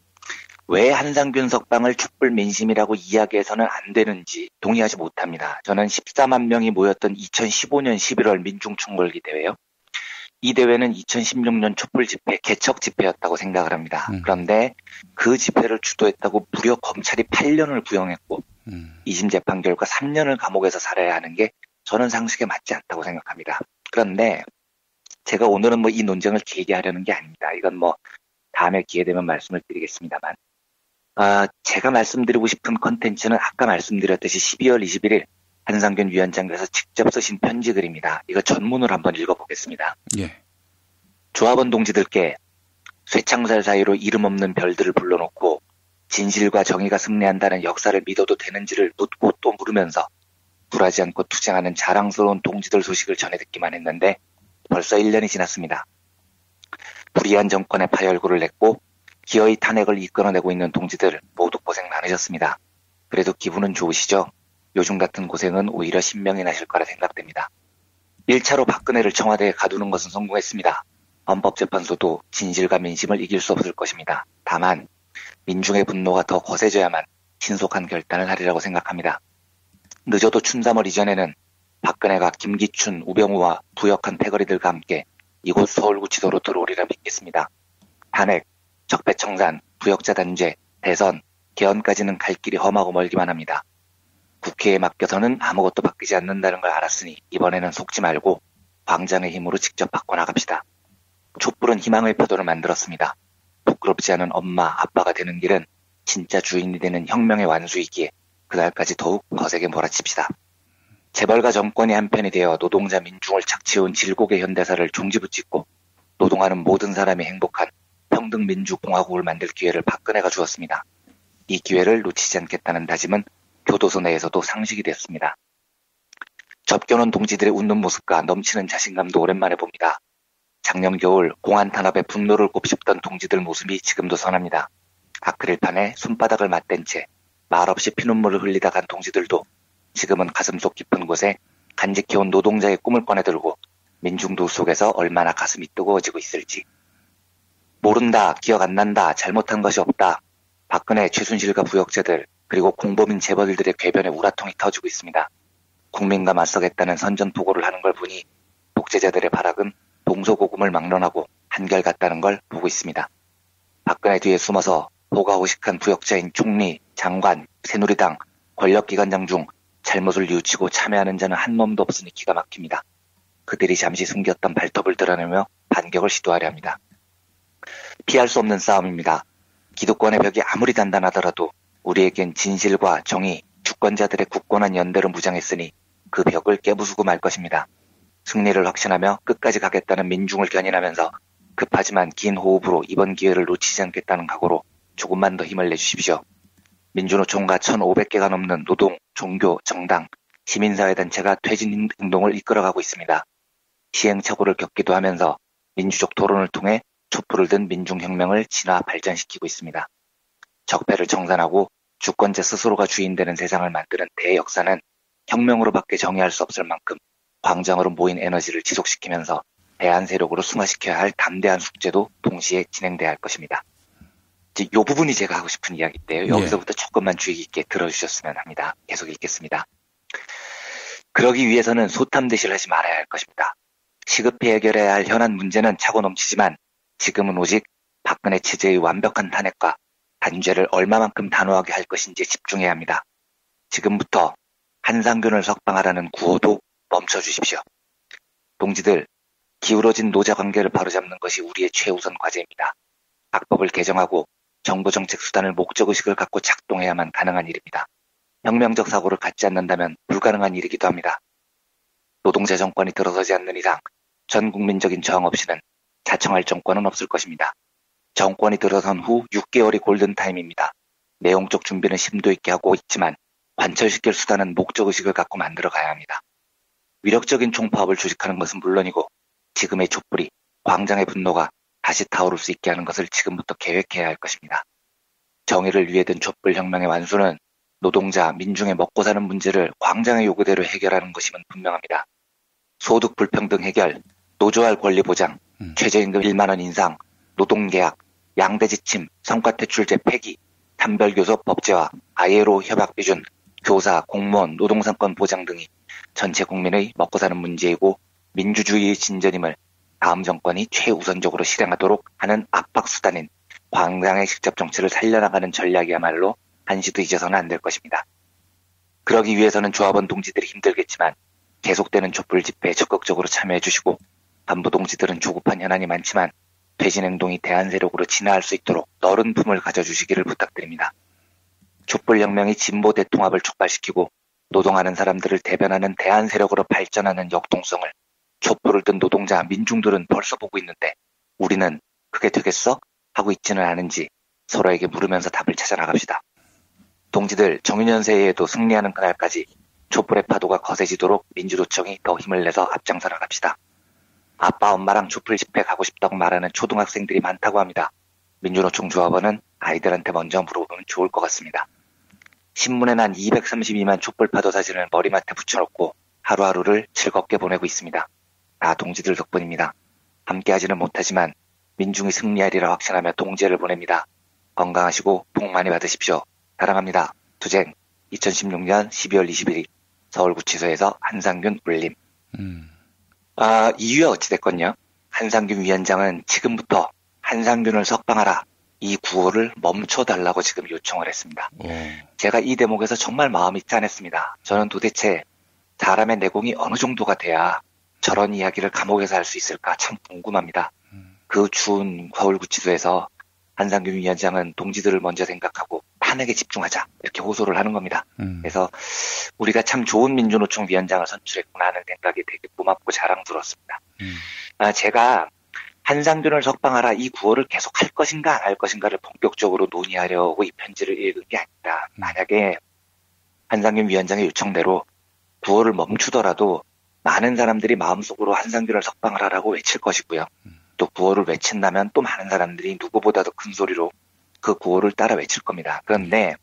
S4: 왜 한상균 석방을 촛불 민심이라고 이야기해서는 안 되는지 동의하지 못합니다. 저는 14만 명이 모였던 2015년 11월 민중총궐기 대회요. 이 대회는 2016년 촛불 집회, 개척 집회였다고 생각을 합니다. 그런데 그 집회를 주도했다고 무려 검찰이 8년을 구형했고 2심 재판 결과 3년을 감옥에서 살아야 하는 게 저는 상식에 맞지 않다고 생각합니다. 그런데 제가 오늘은 이 논쟁을 길게 하려는 게 아닙니다. 이건 다음에 기회 되면 말씀을 드리겠습니다만, 제가 말씀드리고 싶은 컨텐츠는 아까 말씀드렸듯이 12월 21일 한상균 위원장께서 직접 쓰신 편지 글입니다. 이거 전문으로 한번 읽어보겠습니다.
S1: 예.
S4: 조합원 동지들께 쇠창살 사이로 이름 없는 별들을 불러놓고 진실과 정의가 승리한다는 역사를 믿어도 되는지를 묻고 또 물으면서 굴하지 않고 투쟁하는 자랑스러운 동지들 소식을 전해 듣기만 했는데 벌써 1년이 지났습니다. 불의한 정권의 파열구를 냈고 기어이 탄핵을 이끌어내고 있는 동지들 모두 고생 많으셨습니다. 그래도 기분은 좋으시죠? 요즘 같은 고생은 오히려 신명이 나실 거라 생각됩니다. 1차로 박근혜를 청와대에 가두는 것은 성공했습니다. 헌법재판소도 진실과 민심을 이길 수 없을 것입니다. 다만 민중의 분노가 더 거세져야만 신속한 결단을 하리라고 생각합니다. 늦어도 춘3월 이전에는 박근혜가 김기춘, 우병우와 부역한 패거리들과 함께 이곳 서울구치소로 들어오리라 믿겠습니다. 탄핵, 적폐청산, 부역자 단죄, 대선, 개헌까지는 갈 길이 험하고 멀기만 합니다. 국회에 맡겨서는 아무것도 바뀌지 않는다는 걸 알았으니 이번에는 속지 말고 광장의 힘으로 직접 바꿔나갑시다. 촛불은 희망의 표도를 만들었습니다. 부끄럽지 않은 엄마, 아빠가 되는 길은 진짜 주인이 되는 혁명의 완수이기에 그날까지 더욱 거세게 몰아칩시다. 재벌가 정권이 한편이 되어 노동자 민중을 착취해온 질곡의 현대사를 종지부짓고 노동하는 모든 사람이 행복한 평등민주공화국을 만들 기회를 박근혜가 주었습니다. 이 기회를 놓치지 않겠다는 다짐은 교도소 내에서도 상식이 됐습니다. 접견온 동지들의 웃는 모습과 넘치는 자신감도 오랜만에 봅니다. 작년 겨울 공안 탄압에 분노를 곱씹던 동지들 모습이 지금도 선합니다. 아크릴판에 손바닥을 맞댄 채 말없이 피눈물을 흘리다 간 동지들도 지금은 가슴속 깊은 곳에 간직해온 노동자의 꿈을 꺼내들고 민중도 속에서 얼마나 가슴이 뜨거워지고 있을지. 모른다, 기억 안 난다, 잘못한 것이 없다. 박근혜, 최순실과 부역자들 그리고 공범인 재벌들의 궤변에 우라통이 터지고 있습니다. 국민과 맞서겠다는 선전포고를 하는 걸 보니 독재자들의 발악은 동서고금을 막론하고 한결같다는 걸 보고 있습니다. 박근혜 뒤에 숨어서 호가호식한 부역자인 총리, 장관, 새누리당, 권력기관장 중 잘못을 뉘우치고 참여하는 자는 한 놈도 없으니 기가 막힙니다. 그들이 잠시 숨겼던 발톱을 드러내며 반격을 시도하려 합니다. 피할 수 없는 싸움입니다. 기득권의 벽이 아무리 단단하더라도 우리에겐 진실과 정의, 주권자들의 굳건한 연대로 무장했으니 그 벽을 깨부수고 말 것입니다. 승리를 확신하며 끝까지 가겠다는 민중을 견인하면서 급하지만 긴 호흡으로 이번 기회를 놓치지 않겠다는 각오로 조금만 더 힘을 내주십시오. 민주노총과 1,500개가 넘는 노동, 종교, 정당, 시민사회단체가 퇴진 행동을 이끌어가고 있습니다. 시행착오를 겪기도 하면서 민주적 토론을 통해 촛불을 든 민중혁명을 진화 발전시키고 있습니다. 적폐를 청산하고 주권자 스스로가 주인되는 세상을 만드는 대역사는 혁명으로밖에 정의할 수 없을 만큼 광장으로 모인 에너지를 지속시키면서 대안 세력으로 승화시켜야 할 담대한 숙제도 동시에 진행돼야 할 것입니다. 이 부분이 제가 하고 싶은 이야기인데요. 여기서부터 조금만 주의 깊게 들어주셨으면 합니다. 계속 읽겠습니다. 그러기 위해서는 소탐대실 하지 말아야 할 것입니다. 시급히 해결해야 할 현안 문제는 차고 넘치지만 지금은 오직 박근혜 체제의 완벽한 탄핵과 단죄를 얼마만큼 단호하게 할 것인지에 집중해야 합니다. 지금부터 한상균을 석방하라는 구호도 멈춰주십시오. 동지들, 기울어진 노자 관계를 바로잡는 것이 우리의 최우선 과제입니다. 악법을 개정하고 정부 정책 수단을 목적의식을 갖고 작동해야만 가능한 일입니다. 혁명적 사고를 갖지 않는다면 불가능한 일이기도 합니다. 노동자 정권이 들어서지 않는 이상 전 국민적인 저항 없이는 자청할 정권은 없을 것입니다. 정권이 들어선 후 6개월이 골든타임입니다. 내용적 준비는 심도 있게 하고 있지만 관철시킬 수단은 목적의식을 갖고 만들어 가야 합니다. 위력적인 총파업을 조직하는 것은 물론이고 지금의 촛불이 광장의 분노가 다시 타오를 수 있게 하는 것을 지금부터 계획해야 할 것입니다. 정의를 위해 든 촛불 혁명의 완수는 노동자, 민중의 먹고 사는 문제를 광장의 요구대로 해결하는 것임은 분명합니다. 소득 불평등 해결, 노조할 권리 보장, 최저임금 1만 원 인상, 노동계약, 양대 지침, 성과퇴출제 폐기, 단별교섭 법제화, ILO 협약 비준, 교사, 공무원, 노동상권 보장 등이 전체 국민의 먹고 사는 문제이고 민주주의의 진전임을 다음 정권이 최우선적으로 실행하도록 하는 압박수단인 광장의 직접 정치를 살려나가는 전략이야말로 한시도 잊어서는 안 될 것입니다. 그러기 위해서는 조합원 동지들이 힘들겠지만 계속되는 촛불 집회에 적극적으로 참여해 주시고 간부 동지들은 조급한 현안이 많지만 퇴진 행동이 대안 세력으로 진화할 수 있도록 너른 품을 가져주시기를 부탁드립니다. 촛불혁명이 진보 대통합을 촉발시키고 노동하는 사람들을 대변하는 대안 세력으로 발전하는 역동성을 촛불을 든 노동자, 민중들은 벌써 보고 있는데 우리는 그게 되겠어? 하고 있지는 않은지 서로에게 물으면서 답을 찾아 나갑시다. 동지들, 정유년 새해에도 승리하는 그날까지 촛불의 파도가 거세지도록 민주노총이 더 힘을 내서 앞장서 나갑시다. 아빠, 엄마랑 촛불 집회 가고 싶다고 말하는 초등학생들이 많다고 합니다. 민주노총 조합원은 아이들한테 먼저 물어보면 좋을 것 같습니다. 신문에 난 232만 촛불 파도 사진을 머리맡에 붙여놓고 하루하루를 즐겁게 보내고 있습니다. 다 동지들 덕분입니다. 함께하지는 못하지만 민중이 승리하리라 확신하며 동지를 보냅니다. 건강하시고 복 많이 받으십시오. 사랑합니다. 투쟁 2016년 12월 21일 서울구치소에서 한상균 올림. 이유야 어찌됐건요. 한상균 위원장은 지금부터 한상균을 석방하라. 이 구호를 멈춰달라고 지금 요청을 했습니다. 제가 이 대목에서 정말 마음이 짠했습니다. 저는 도대체 사람의 내공이 어느 정도가 돼야 저런 이야기를 감옥에서 할 수 있을까 참 궁금합니다. 그 추운 서울구치소에서 한상균 위원장은 동지들을 먼저 생각하고 탄핵에 집중하자 이렇게 호소를 하는 겁니다. 그래서 우리가 참 좋은 민주노총 위원장을 선출했구나 하는 생각이 되게 고맙고 자랑스러웠습니다. 제가 한상균을 석방하라 이 구호를 계속 할 것인가 안 할 것인가를 본격적으로 논의하려고 이 편지를 읽은 게 아니다. 만약에 한상균 위원장의 요청대로 구호를 멈추더라도 많은 사람들이 마음속으로 한상균을 석방하라고 외칠 것이고요. 또 구호를 외친다면 또 많은 사람들이 누구보다도 큰 소리로 그 구호를 따라 외칠 겁니다. 그런데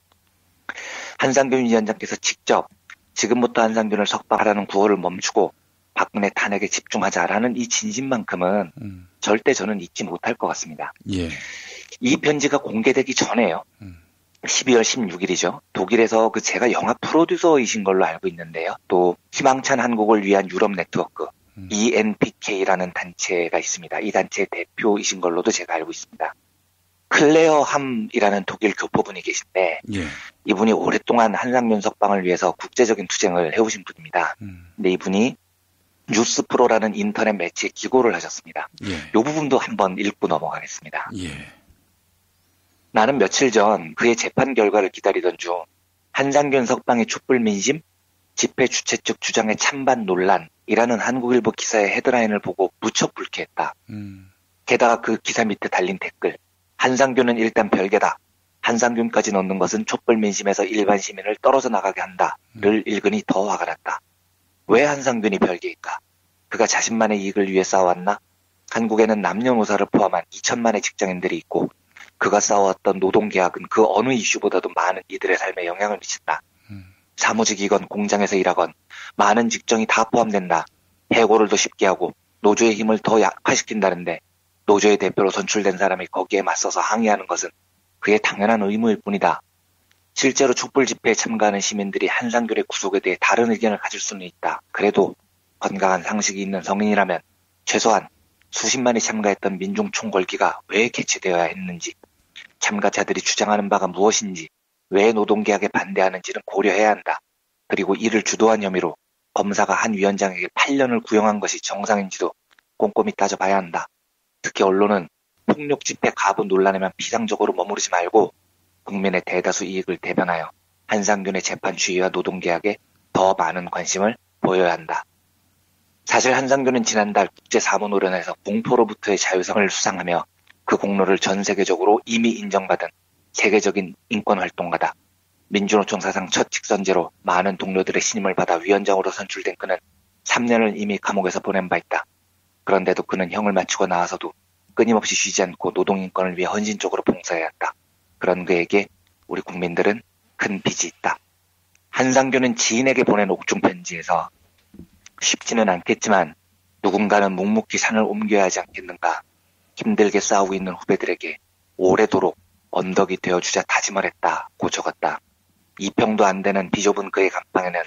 S4: 한상균 위원장께서 직접 지금부터 한상균을 석방하라는 구호를 멈추고 박근혜 탄핵에 집중하자라는 이 진심만큼은 절대 저는 잊지 못할 것 같습니다.
S1: 예.
S4: 이 편지가 공개되기 전에요. 12월 16일이죠. 독일에서 제가 영화 프로듀서이신 걸로 알고 있는데요. 또 희망찬 한국을 위한 유럽 네트워크 ENPK라는 단체가 있습니다. 이 단체의 대표이신 걸로도 제가 알고 있습니다. 클레어 함이라는 독일 교포분이 계신데 이분이 오랫동안 한상균 석방을 위해서 국제적인 투쟁을 해오신 분입니다. 근데 이분이 뉴스프로라는 인터넷 매체에 기고를 하셨습니다. 이 부분도 한번 읽고 넘어가겠습니다. 나는 며칠 전 그의 재판 결과를 기다리던 중 한상균 석방의 촛불 민심, 집회 주최 측 주장의 찬반 논란이라는 한국일보 기사의 헤드라인을 보고 무척 불쾌했다. 게다가 그 기사 밑에 달린 댓글, 한상균은 일단 별개다. 한상균까지 넣는 것은 촛불 민심에서 일반 시민을 떨어져 나가게 한다를 읽으니 더 화가 났다. 왜 한상균이 별개일까? 그가 자신만의 이익을 위해 싸워왔나? 한국에는 남녀노사를 포함한 2천만의 직장인들이 있고 그가 싸워왔던 노동계약은 그 어느 이슈보다도 많은 이들의 삶에 영향을 미친다. 사무직이건 공장에서 일하건 많은 직종이 다 포함된다. 해고를 더 쉽게 하고 노조의 힘을 더 약화시킨다는데 노조의 대표로 선출된 사람이 거기에 맞서서 항의하는 것은 그의 당연한 의무일 뿐이다. 실제로 촛불 집회에 참가하는 시민들이 한상균의 구속에 대해 다른 의견을 가질 수는 있다. 그래도 건강한 상식이 있는 성인이라면 최소한 수십만이 참가했던 민중 총궐기가 왜 개최되어야 했는지, 참가자들이 주장하는 바가 무엇인지, 왜 노동계약에 반대하는지는 고려해야 한다. 그리고 이를 주도한 혐의로 검사가 한 위원장에게 8년을 구형한 것이 정상인지도 꼼꼼히 따져봐야 한다. 특히 언론은 폭력 집회 가부 논란에만 비상적으로 머무르지 말고 국민의 대다수 이익을 대변하여 한상균의 재판 주의와 노동계약에 더 많은 관심을 보여야 한다. 사실 한상균은 지난달 국제사무노련에서 공포로부터의 자유상을 수상하며 그 공로를 전 세계적으로 이미 인정받은 세계적인 인권활동가다. 민주노총 사상 첫 직선제로 많은 동료들의 신임을 받아 위원장으로 선출된 그는 3년을 이미 감옥에서 보낸 바 있다. 그런데도 그는 형을 마치고 나와서도 끊임없이 쉬지 않고 노동인권을 위해 헌신적으로 봉사해야 한다. 그런 그에게 우리 국민들은 큰 빚이 있다. 한상균은 지인에게 보낸 옥중 편지에서 쉽지는 않겠지만 누군가는 묵묵히 산을 옮겨야 하지 않겠는가. 힘들게 싸우고 있는 후배들에게 오래도록 언덕이 되어주자 다짐을 했다고 적었다. 2평도 안 되는 비좁은 그의 감방에는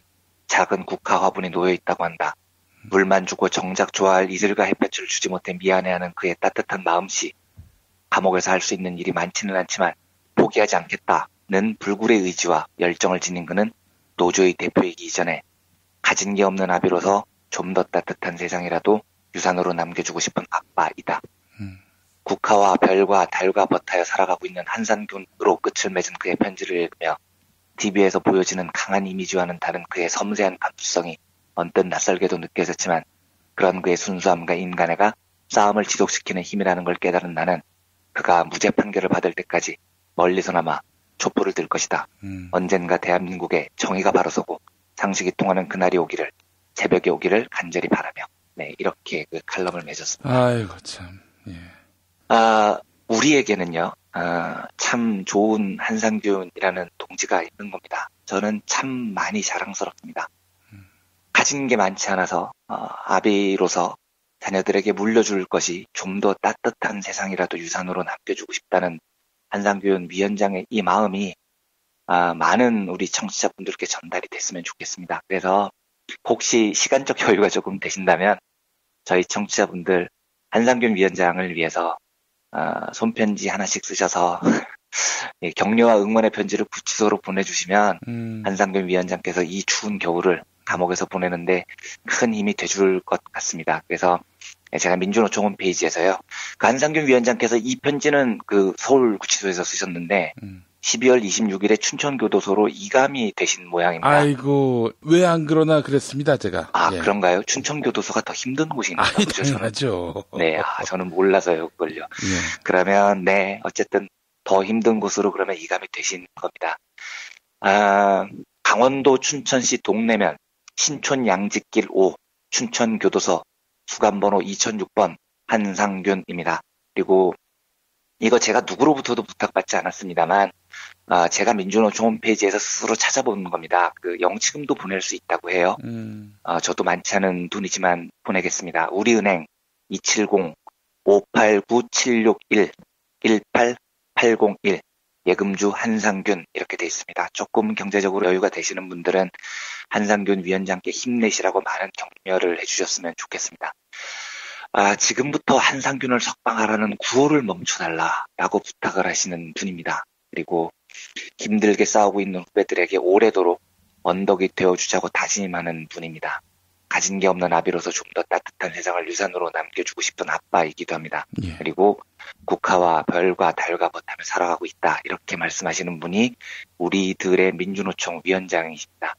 S4: 작은 국화 화분이 놓여있다고 한다. 물만 주고 정작 좋아할 이슬과 햇볕을 주지 못해 미안해하는 그의 따뜻한 마음씨. 감옥에서 할 수 있는 일이 많지는 않지만 포기하지 않겠다는 불굴의 의지와 열정을 지닌 그는 노조의 대표이기 이전에 가진 게 없는 아비로서 좀 더 따뜻한 세상이라도 유산으로 남겨주고 싶은 아빠이다. 국화와 별과 달과 버타여 살아가고 있는 한상균으로 끝을 맺은 그의 편지를 읽으며 TV에서 보여지는 강한 이미지와는 다른 그의 섬세한 감수성이 언뜻 낯설게도 느껴졌지만 그런 그의 순수함과 인간애가 싸움을 지속시키는 힘이라는 걸 깨달은 나는 그가 무죄 판결을 받을 때까지 멀리서나마 촛불을 들 것이다. 언젠가 대한민국에 정의가 바로 서고 상식이 통하는 그날이 오기를, 새벽에 오기를 간절히 바라며, 네, 이렇게 그 칼럼을 맺었습니다.
S1: 아이고, 참, 예.
S4: 우리에게는요, 참 좋은 한상균이라는 동지가 있는 겁니다. 저는 참 많이 자랑스럽습니다. 가진 게 많지 않아서, 아비로서 자녀들에게 물려줄 것이 좀 더 따뜻한 세상이라도 유산으로 남겨주고 싶다는 한상균 위원장의 이 마음이 많은 우리 청취자분들께 전달이 됐으면 좋겠습니다. 그래서 혹시 시간적 여유가 조금 되신다면 저희 청취자분들 한상균 위원장을 위해서 손편지 하나씩 쓰셔서 격려와 응원의 편지를 구치소로 보내주시면 한상균 위원장께서 이 추운 겨울을 감옥에서 보내는데 큰 힘이 돼줄 것 같습니다. 그래서 제가 민주노총 홈페이지에서요. 그 한상균 위원장께서 이 편지는 그 서울구치소에서 쓰셨는데 12월 26일에 춘천교도소로 이감이 되신 모양입니다.
S1: 아이고, 왜 안 그러나 그랬습니다, 제가.
S4: 예. 그런가요? 춘천교도소가 더 힘든 곳인가요?
S1: 당연하죠.
S4: 네, 저는 몰라서요, 그걸요.
S1: 예.
S4: 그러면, 네, 어쨌든 더 힘든 곳으로 그러면 이감이 되신 겁니다. 강원도 춘천시 동래면 신촌 양지길 5 춘천교도소 수감번호 2006번 한상균입니다. 그리고 이거 제가 누구로부터도 부탁받지 않았습니다만 제가 민주노총 홈페이지에서 스스로 찾아보는 겁니다. 그 영치금도 보낼 수 있다고 해요. 저도 많지 않은 돈이지만 보내겠습니다. 우리은행 270-589-761-18801 예금주 한상균 이렇게 돼 있습니다. 조금 경제적으로 여유가 되시는 분들은 한상균 위원장께 힘내시라고 많은 격려를 해주셨으면 좋겠습니다. 지금부터 한상균을 석방하라는 구호를 멈춰달라라고 부탁을 하시는 분입니다. 그리고 힘들게 싸우고 있는 후배들에게 오래도록 언덕이 되어주자고 다짐하는 분입니다. 가진 게 없는 아비로서 좀 더 따뜻한 세상을 유산으로 남겨주고 싶은 아빠이기도 합니다.
S1: 예.
S4: 그리고 국화와 별과 달과 버타며 살아가고 있다. 이렇게 말씀하시는 분이 우리들의 민주노총 위원장이십니다.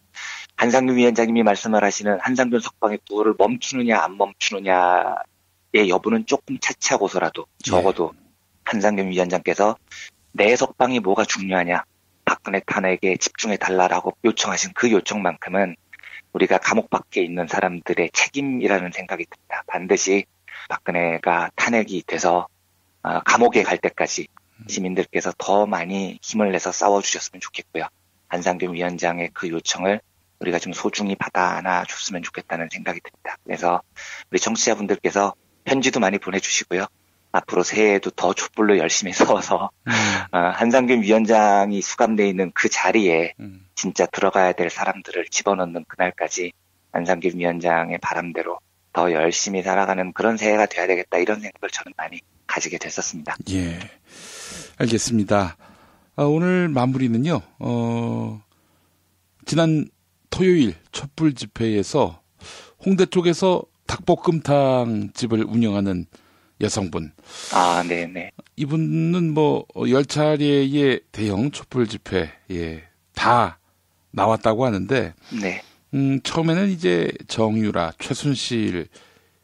S4: 한상균 위원장님이 말씀을 하시는 한상균 석방의 구호를 멈추느냐 안 멈추느냐의 여부는 조금 차치하고서라도 적어도 한상균 위원장께서 내 석방이 뭐가 중요하냐, 박근혜 탄핵에 집중해달라라고 요청하신 그 요청만큼은 우리가 감옥 밖에 있는 사람들의 책임이라는 생각이 듭니다. 반드시 박근혜가 탄핵이 돼서 감옥에 갈 때까지 시민들께서 더 많이 힘을 내서 싸워주셨으면 좋겠고요. 한상균 위원장의 그 요청을 우리가 좀 소중히 받아놔 줬으면 좋겠다는 생각이 듭니다. 그래서 우리 청취자분들께서 편지도 많이 보내주시고요. 앞으로 새해에도 더 촛불로 열심히 서서 한상균 위원장이 수감되어 있는 그 자리에 진짜 들어가야 될 사람들을 집어넣는 그날까지 한상균 위원장의 바람대로 더 열심히 살아가는 그런 새해가 돼야 되겠다, 이런 생각을 저는 많이 가지게 됐었습니다.
S1: 예, 알겠습니다. 오늘 마무리는요. 지난 토요일 촛불 집회에서 홍대 쪽에서 닭볶음탕 집을 운영하는 여성분.
S4: 네네.
S1: 이분은 10차례의 대형 촛불 집회에 다 나왔다고 하는데,
S4: 네.
S1: 처음에는 이제 정유라, 최순실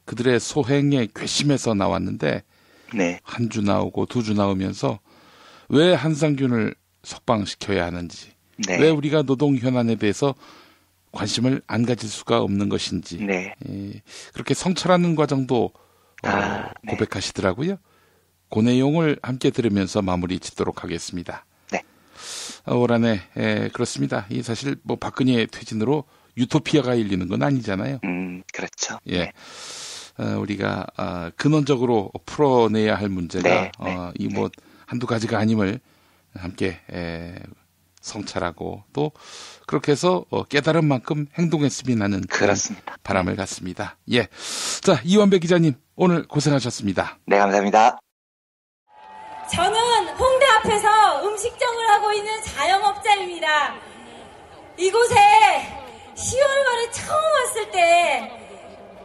S1: 그들의 소행에 괘씸해서 나왔는데,
S4: 네.
S1: 한 주 나오고 두 주 나오면서 왜 한상균을 석방시켜야 하는지,
S4: 네.
S1: 왜 우리가 노동 현안에 대해서 관심을 안 가질 수가 없는 것인지,
S4: 네.
S1: 그렇게 성찰하는 과정도 고백하시더라고요. 그 내용을 함께 들으면서 마무리 짓도록 하겠습니다.
S4: 네.
S1: 올 한해 그렇습니다. 이 사실 박근혜 퇴진으로 유토피아가 일리는 건 아니잖아요.
S4: 그렇죠.
S1: 예. 우리가 근원적으로 풀어내야 할 문제가 한두 가지가 아님을 함께 성찰하고 또 그렇게 해서 깨달은 만큼 행동했으면 하는
S4: 그렇습니다.
S1: 바람을 갖습니다. 예. 자, 이완배 기자님, 오늘 고생하셨습니다.
S4: 네, 감사합니다.
S8: 저는 홍대 앞에서 음식점을 하고 있는 자영업자입니다. 이곳에 10월 말에 처음 왔을 때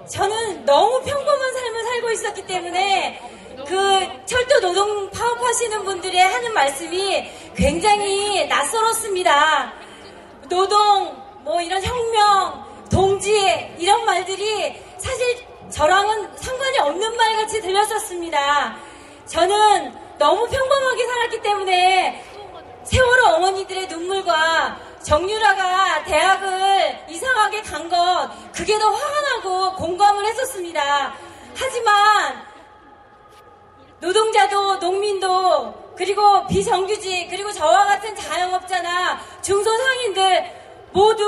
S8: 저는 너무 평범한 삶을 살고 있었기 때문에 그 철도 노동 파업하시는 분들의 하는 말씀이 굉장히 낯설었습니다. 노동, 뭐 이런 혁명, 동지 이런 말들이 사실 저랑은 상관이 없는 말 같이 들렸었습니다. 저는 너무 평범하게 살았기 때문에 세월호 어머니들의 눈물과 정유라가 대학을 이상하게 간 것 그게 더 화가 나고 공감을 했었습니다. 하지만 노동자도 농민도 그리고 비정규직 그리고 저와 같은 자영업자나 중소상인들 모두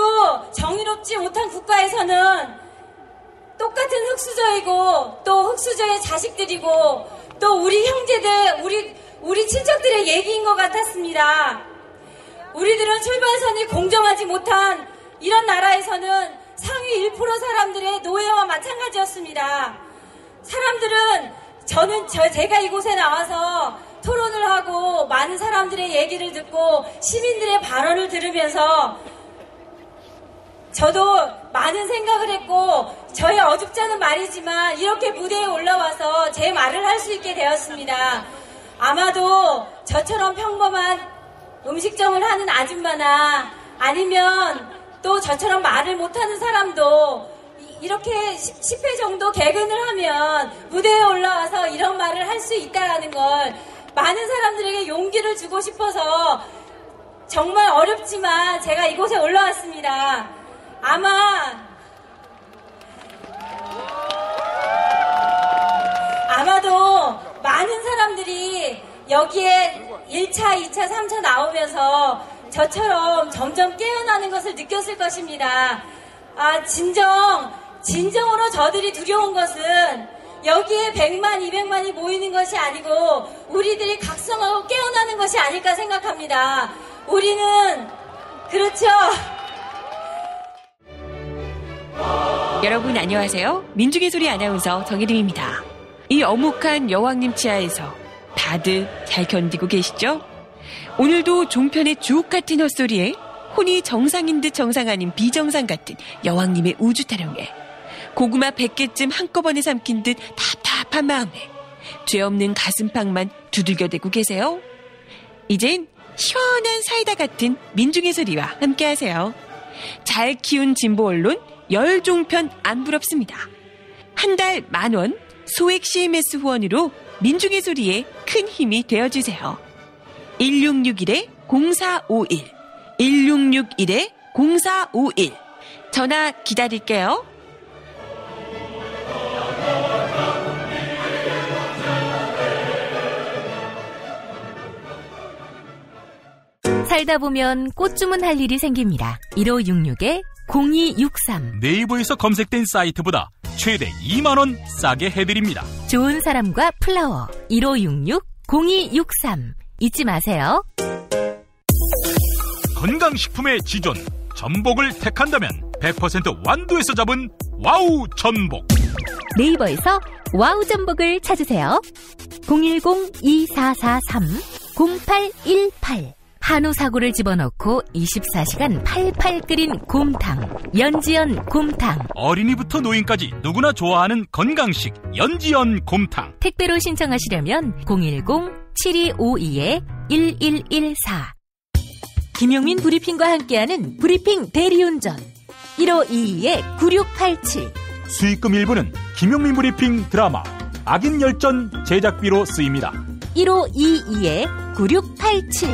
S8: 정의롭지 못한 국가에서는 똑같은 흙수저이고 또 흙수저의 자식들이고 또 우리 형제들 우리 친척들의 얘기인 것 같았습니다. 우리들은 출발선이 공정하지 못한 이런 나라에서는 상위 1% 사람들의 노예와 마찬가지였습니다. 사람들은 제가 이곳에 나와서 토론을 하고 많은 사람들의 얘기를 듣고 시민들의 발언을 들으면서 저도 많은 생각을 했고 저의 어줍잖은 말이지만 이렇게 무대에 올라와서 제 말을 할 수 있게 되었습니다. 아마도 저처럼 평범한 음식점을 하는 아줌마나 아니면 또 저처럼 말을 못하는 사람도 이렇게 10회 정도 개근을 하면 무대에 올라와서 이런 말을 할 수 있다는 걸 많은 사람들에게 용기를 주고 싶어서 정말 어렵지만 제가 이곳에 올라왔습니다. 아마도 많은 사람들이 여기에 1차, 2차, 3차 나오면서 저처럼 점점 깨어나는 것을 느꼈을 것입니다. 진정으로 저들이 두려운 것은 여기에 100만, 200만이 모이는 것이 아니고 우리들이 각성하고 깨어나는 것이 아닐까 생각합니다. 우리는 그렇죠.
S9: 여러분 안녕하세요. 민중의 소리 아나운서 정혜림입니다. 이 어묵한 여왕님 치하에서 다들 잘 견디고 계시죠? 오늘도 종편의 주옥같은 헛소리에 혼이 정상인 듯 정상 아닌 비정상 같은 여왕님의 우주타령에 고구마 100개쯤 한꺼번에 삼킨 듯 답답한 마음에 죄 없는 가슴팍만 두들겨대고 계세요. 이젠 시원한 사이다 같은 민중의 소리와 함께하세요. 잘 키운 진보 언론 열종편 안 부럽습니다. 한 달 10,000원 소액 CMS 후원으로 민중의 소리에 큰 힘이 되어주세요. 1661-0451 1661-0451 전화 기다릴게요.
S10: 살다 보면 꽃 주문할 일이 생깁니다. 1566-0263
S15: 네이버에서 검색된 사이트보다 최대 2만원 싸게 해드립니다.
S10: 좋은 사람과 플라워 1566-0263 잊지 마세요.
S15: 건강식품의 지존 전복을 택한다면 100% 완도에서 잡은 와우 전복.
S10: 네이버에서 와우 전복을 찾으세요. 010-2443-0818 한우 사고를 집어넣고 24시간 팔팔 끓인 곰탕 연지연 곰탕.
S15: 어린이부터 노인까지 누구나 좋아하는 건강식 연지연 곰탕.
S10: 택배로 신청하시려면 010-7252-1114 김용민 브리핑과 함께하는 브리핑 대리운전 1522-9687
S15: 수익금 일부는 김용민 브리핑 드라마 악인 열전 제작비로 쓰입니다.
S10: 1522-9687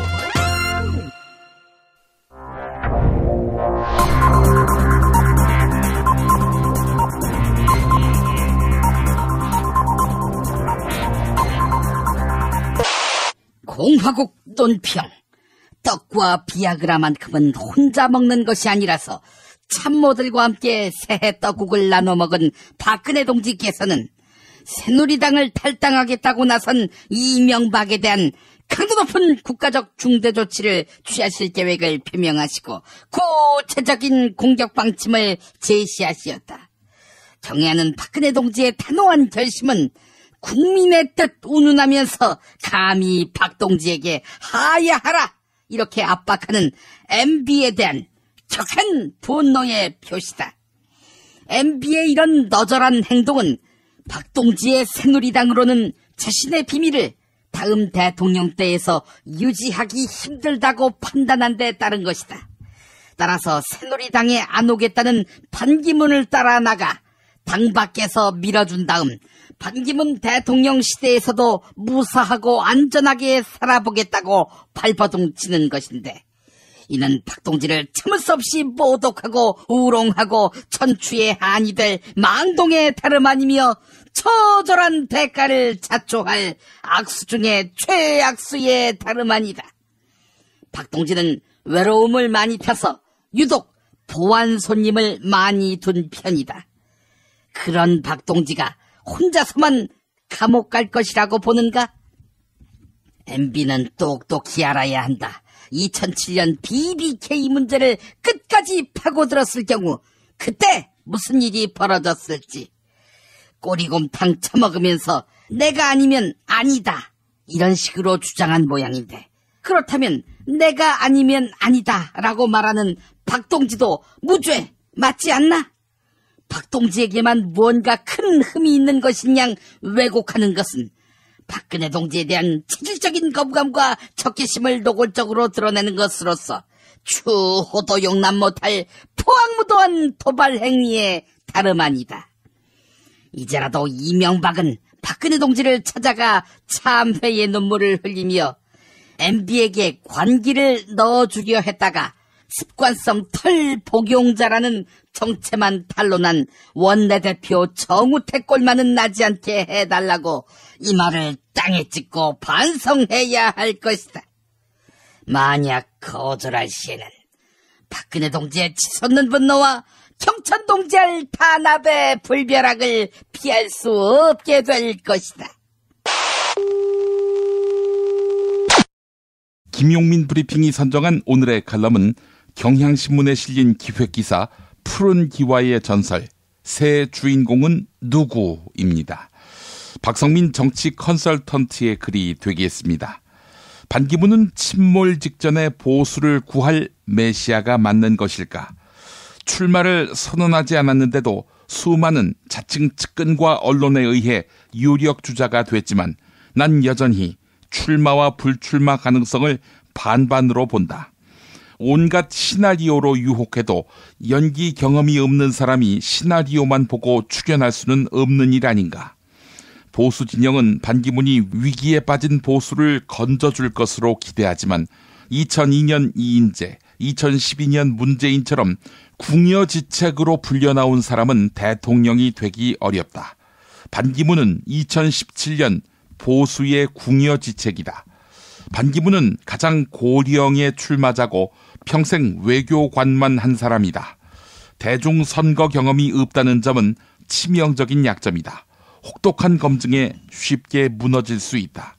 S20: 공화국 논평. 떡과 비아그라만큼은 혼자 먹는 것이 아니라서 참모들과 함께 새해 떡국을 나눠 먹은 박근혜 동지께서는 새누리당을 탈당하겠다고 나선 이명박에 대한 강도 높은 국가적 중대 조치를 취하실 계획을 표명하시고 구체적인 공격 방침을 제시하시었다. 경애하는 박근혜 동지의 단호한 결심은 국민의 뜻 운운하면서 감히 박 동지에게 하야하라 이렇게 압박하는 MB에 대한 격한 분노의 표시다. MB의 이런 너절한 행동은 박동지의 새누리당으로는 자신의 비밀을 다음 대통령 때에서 유지하기 힘들다고 판단한 데 따른 것이다. 따라서 새누리당에 안 오겠다는 반기문을 따라 나가 당 밖에서 밀어준 다음 반기문 대통령 시대에서도 무사하고 안전하게 살아보겠다고 발버둥 치는 것인데, 이는 박동지를 참을 수 없이 모독하고 우롱하고 천추의 한이 될 망동의 다름 아니며 처절한 대가를 자초할 악수 중에 최악수의 다름 아니다. 박동지는 외로움을 많이 펴서 유독 보안 손님을 많이 둔 편이다. 그런 박동지가 혼자서만 감옥 갈 것이라고 보는가? MB는 똑똑히 알아야 한다. 2007년 BBK 문제를 끝까지 파고들었을 경우 그때 무슨 일이 벌어졌을지. 꼬리곰탕 처먹으면서 내가 아니면 아니다 이런 식으로 주장한 모양인데, 그렇다면 내가 아니면 아니다 라고 말하는 박동지도 무죄 맞지 않나? 박동지에게만 무언가 큰 흠이 있는 것인 양 왜곡하는 것은 박근혜 동지에 대한 체질적인 거부감과 적개심을 노골적으로 드러내는 것으로서 추호도 용납 못할 포악무도한 도발 행위에 다름 아니다. 이제라도 이명박은 박근혜 동지를 찾아가 참회의 눈물을 흘리며 MB에게 관기를 넣어주려 했다가 습관성 털 복용자라는 정체만 탄로난 원내대표 정우택 꼴만은 나지 않게 해달라고 이 말을 땅에 찍고 반성해야 할 것이다. 만약 거절할 시에는 박근혜 동지의 치솟는 분노와 경천 동지의 탄압의 불벼락을 피할 수 없게 될 것이다.
S1: 김용민 브리핑이 선정한 오늘의 칼럼은 경향신문에 실린 기획기사 푸른 기와의 전설, 새 주인공은 누구입니다. 박성민 정치 컨설턴트의 글이 되겠습니다. 반기문은 침몰 직전에 보수를 구할 메시아가 맞는 것일까? 출마를 선언하지 않았는데도 수많은 자칭 측근과 언론에 의해 유력 주자가 됐지만 난 여전히 출마와 불출마 가능성을 반반으로 본다. 온갖 시나리오로 유혹해도 연기 경험이 없는 사람이 시나리오만 보고 추견할 수는 없는 일 아닌가. 보수 진영은 반기문이 위기에 빠진 보수를 건져줄 것으로 기대하지만 2002년 이인재, 2012년 문재인처럼 궁여지책으로 불려나온 사람은 대통령이 되기 어렵다. 반기문은 2017년 보수의 궁여지책이다. 반기문은 가장 고령의 출마자고 평생 외교관만 한 사람이다. 대중 선거 경험이 없다는 점은 치명적인 약점이다. 혹독한 검증에 쉽게 무너질 수 있다.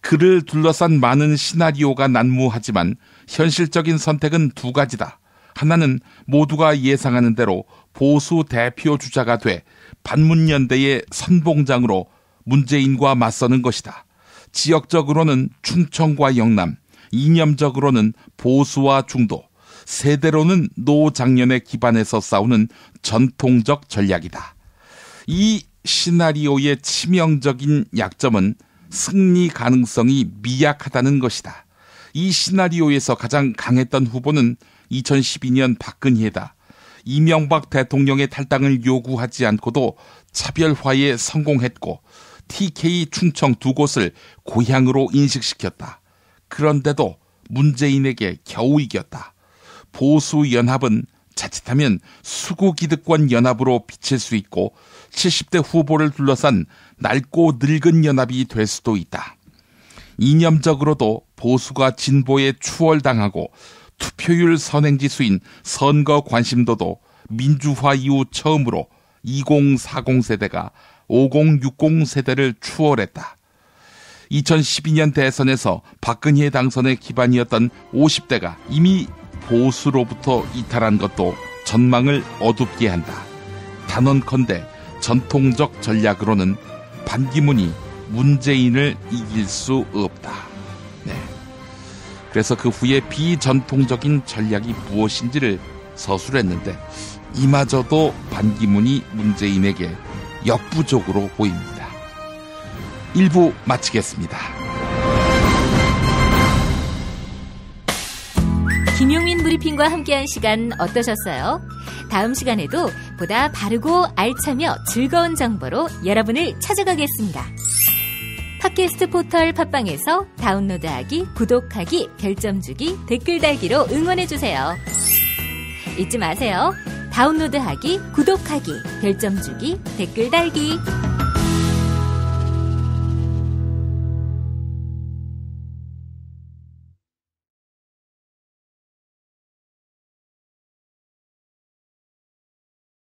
S1: 그를 둘러싼 많은 시나리오가 난무하지만 현실적인 선택은 두 가지다. 하나는 모두가 예상하는 대로 보수 대표 주자가 돼 반문연대의 선봉장으로 문재인과 맞서는 것이다. 지역적으로는 충청과 영남, 이념적으로는 보수와 중도, 세대로는 노장년에 기반해서 싸우는 전통적 전략이다. 이 시나리오의 치명적인 약점은 승리 가능성이 미약하다는 것이다. 이 시나리오에서 가장 강했던 후보는 2012년 박근혜다. 이명박 대통령의 탈당을 요구하지 않고도 차별화에 성공했고 TK 충청 두 곳을 고향으로 인식시켰다. 그런데도 문재인에게 겨우 이겼다. 보수연합은 자칫하면 수구기득권 연합으로 비칠 수 있고 70대 후보를 둘러싼 낡고 늙은 연합이 될 수도 있다. 이념적으로도 보수가 진보에 추월당하고 투표율 선행지수인 선거 관심도도 민주화 이후 처음으로 2040 세대가 5060 세대를 추월했다. 2012년 대선에서 박근혜 당선의 기반이었던 50대가 이미 보수로부터 이탈한 것도 전망을 어둡게 한다. 단언컨대 전통적 전략으로는 반기문이 문재인을 이길 수 없다. 네. 그래서 그 후에 비전통적인 전략이 무엇인지를 서술했는데 이마저도 반기문이 문재인에게 역부족으로 보입니다. 1부 마치겠습니다.
S10: 김용민 브리핑과 함께한 시간 어떠셨어요? 다음 시간에도 보다 바르고 알차며 즐거운 정보로 여러분을 찾아가겠습니다. 팟캐스트 포털 팟빵에서 다운로드하기, 구독하기, 별점 주기, 댓글 달기로 응원해주세요. 잊지 마세요. 다운로드하기, 구독하기, 별점 주기, 댓글 달기.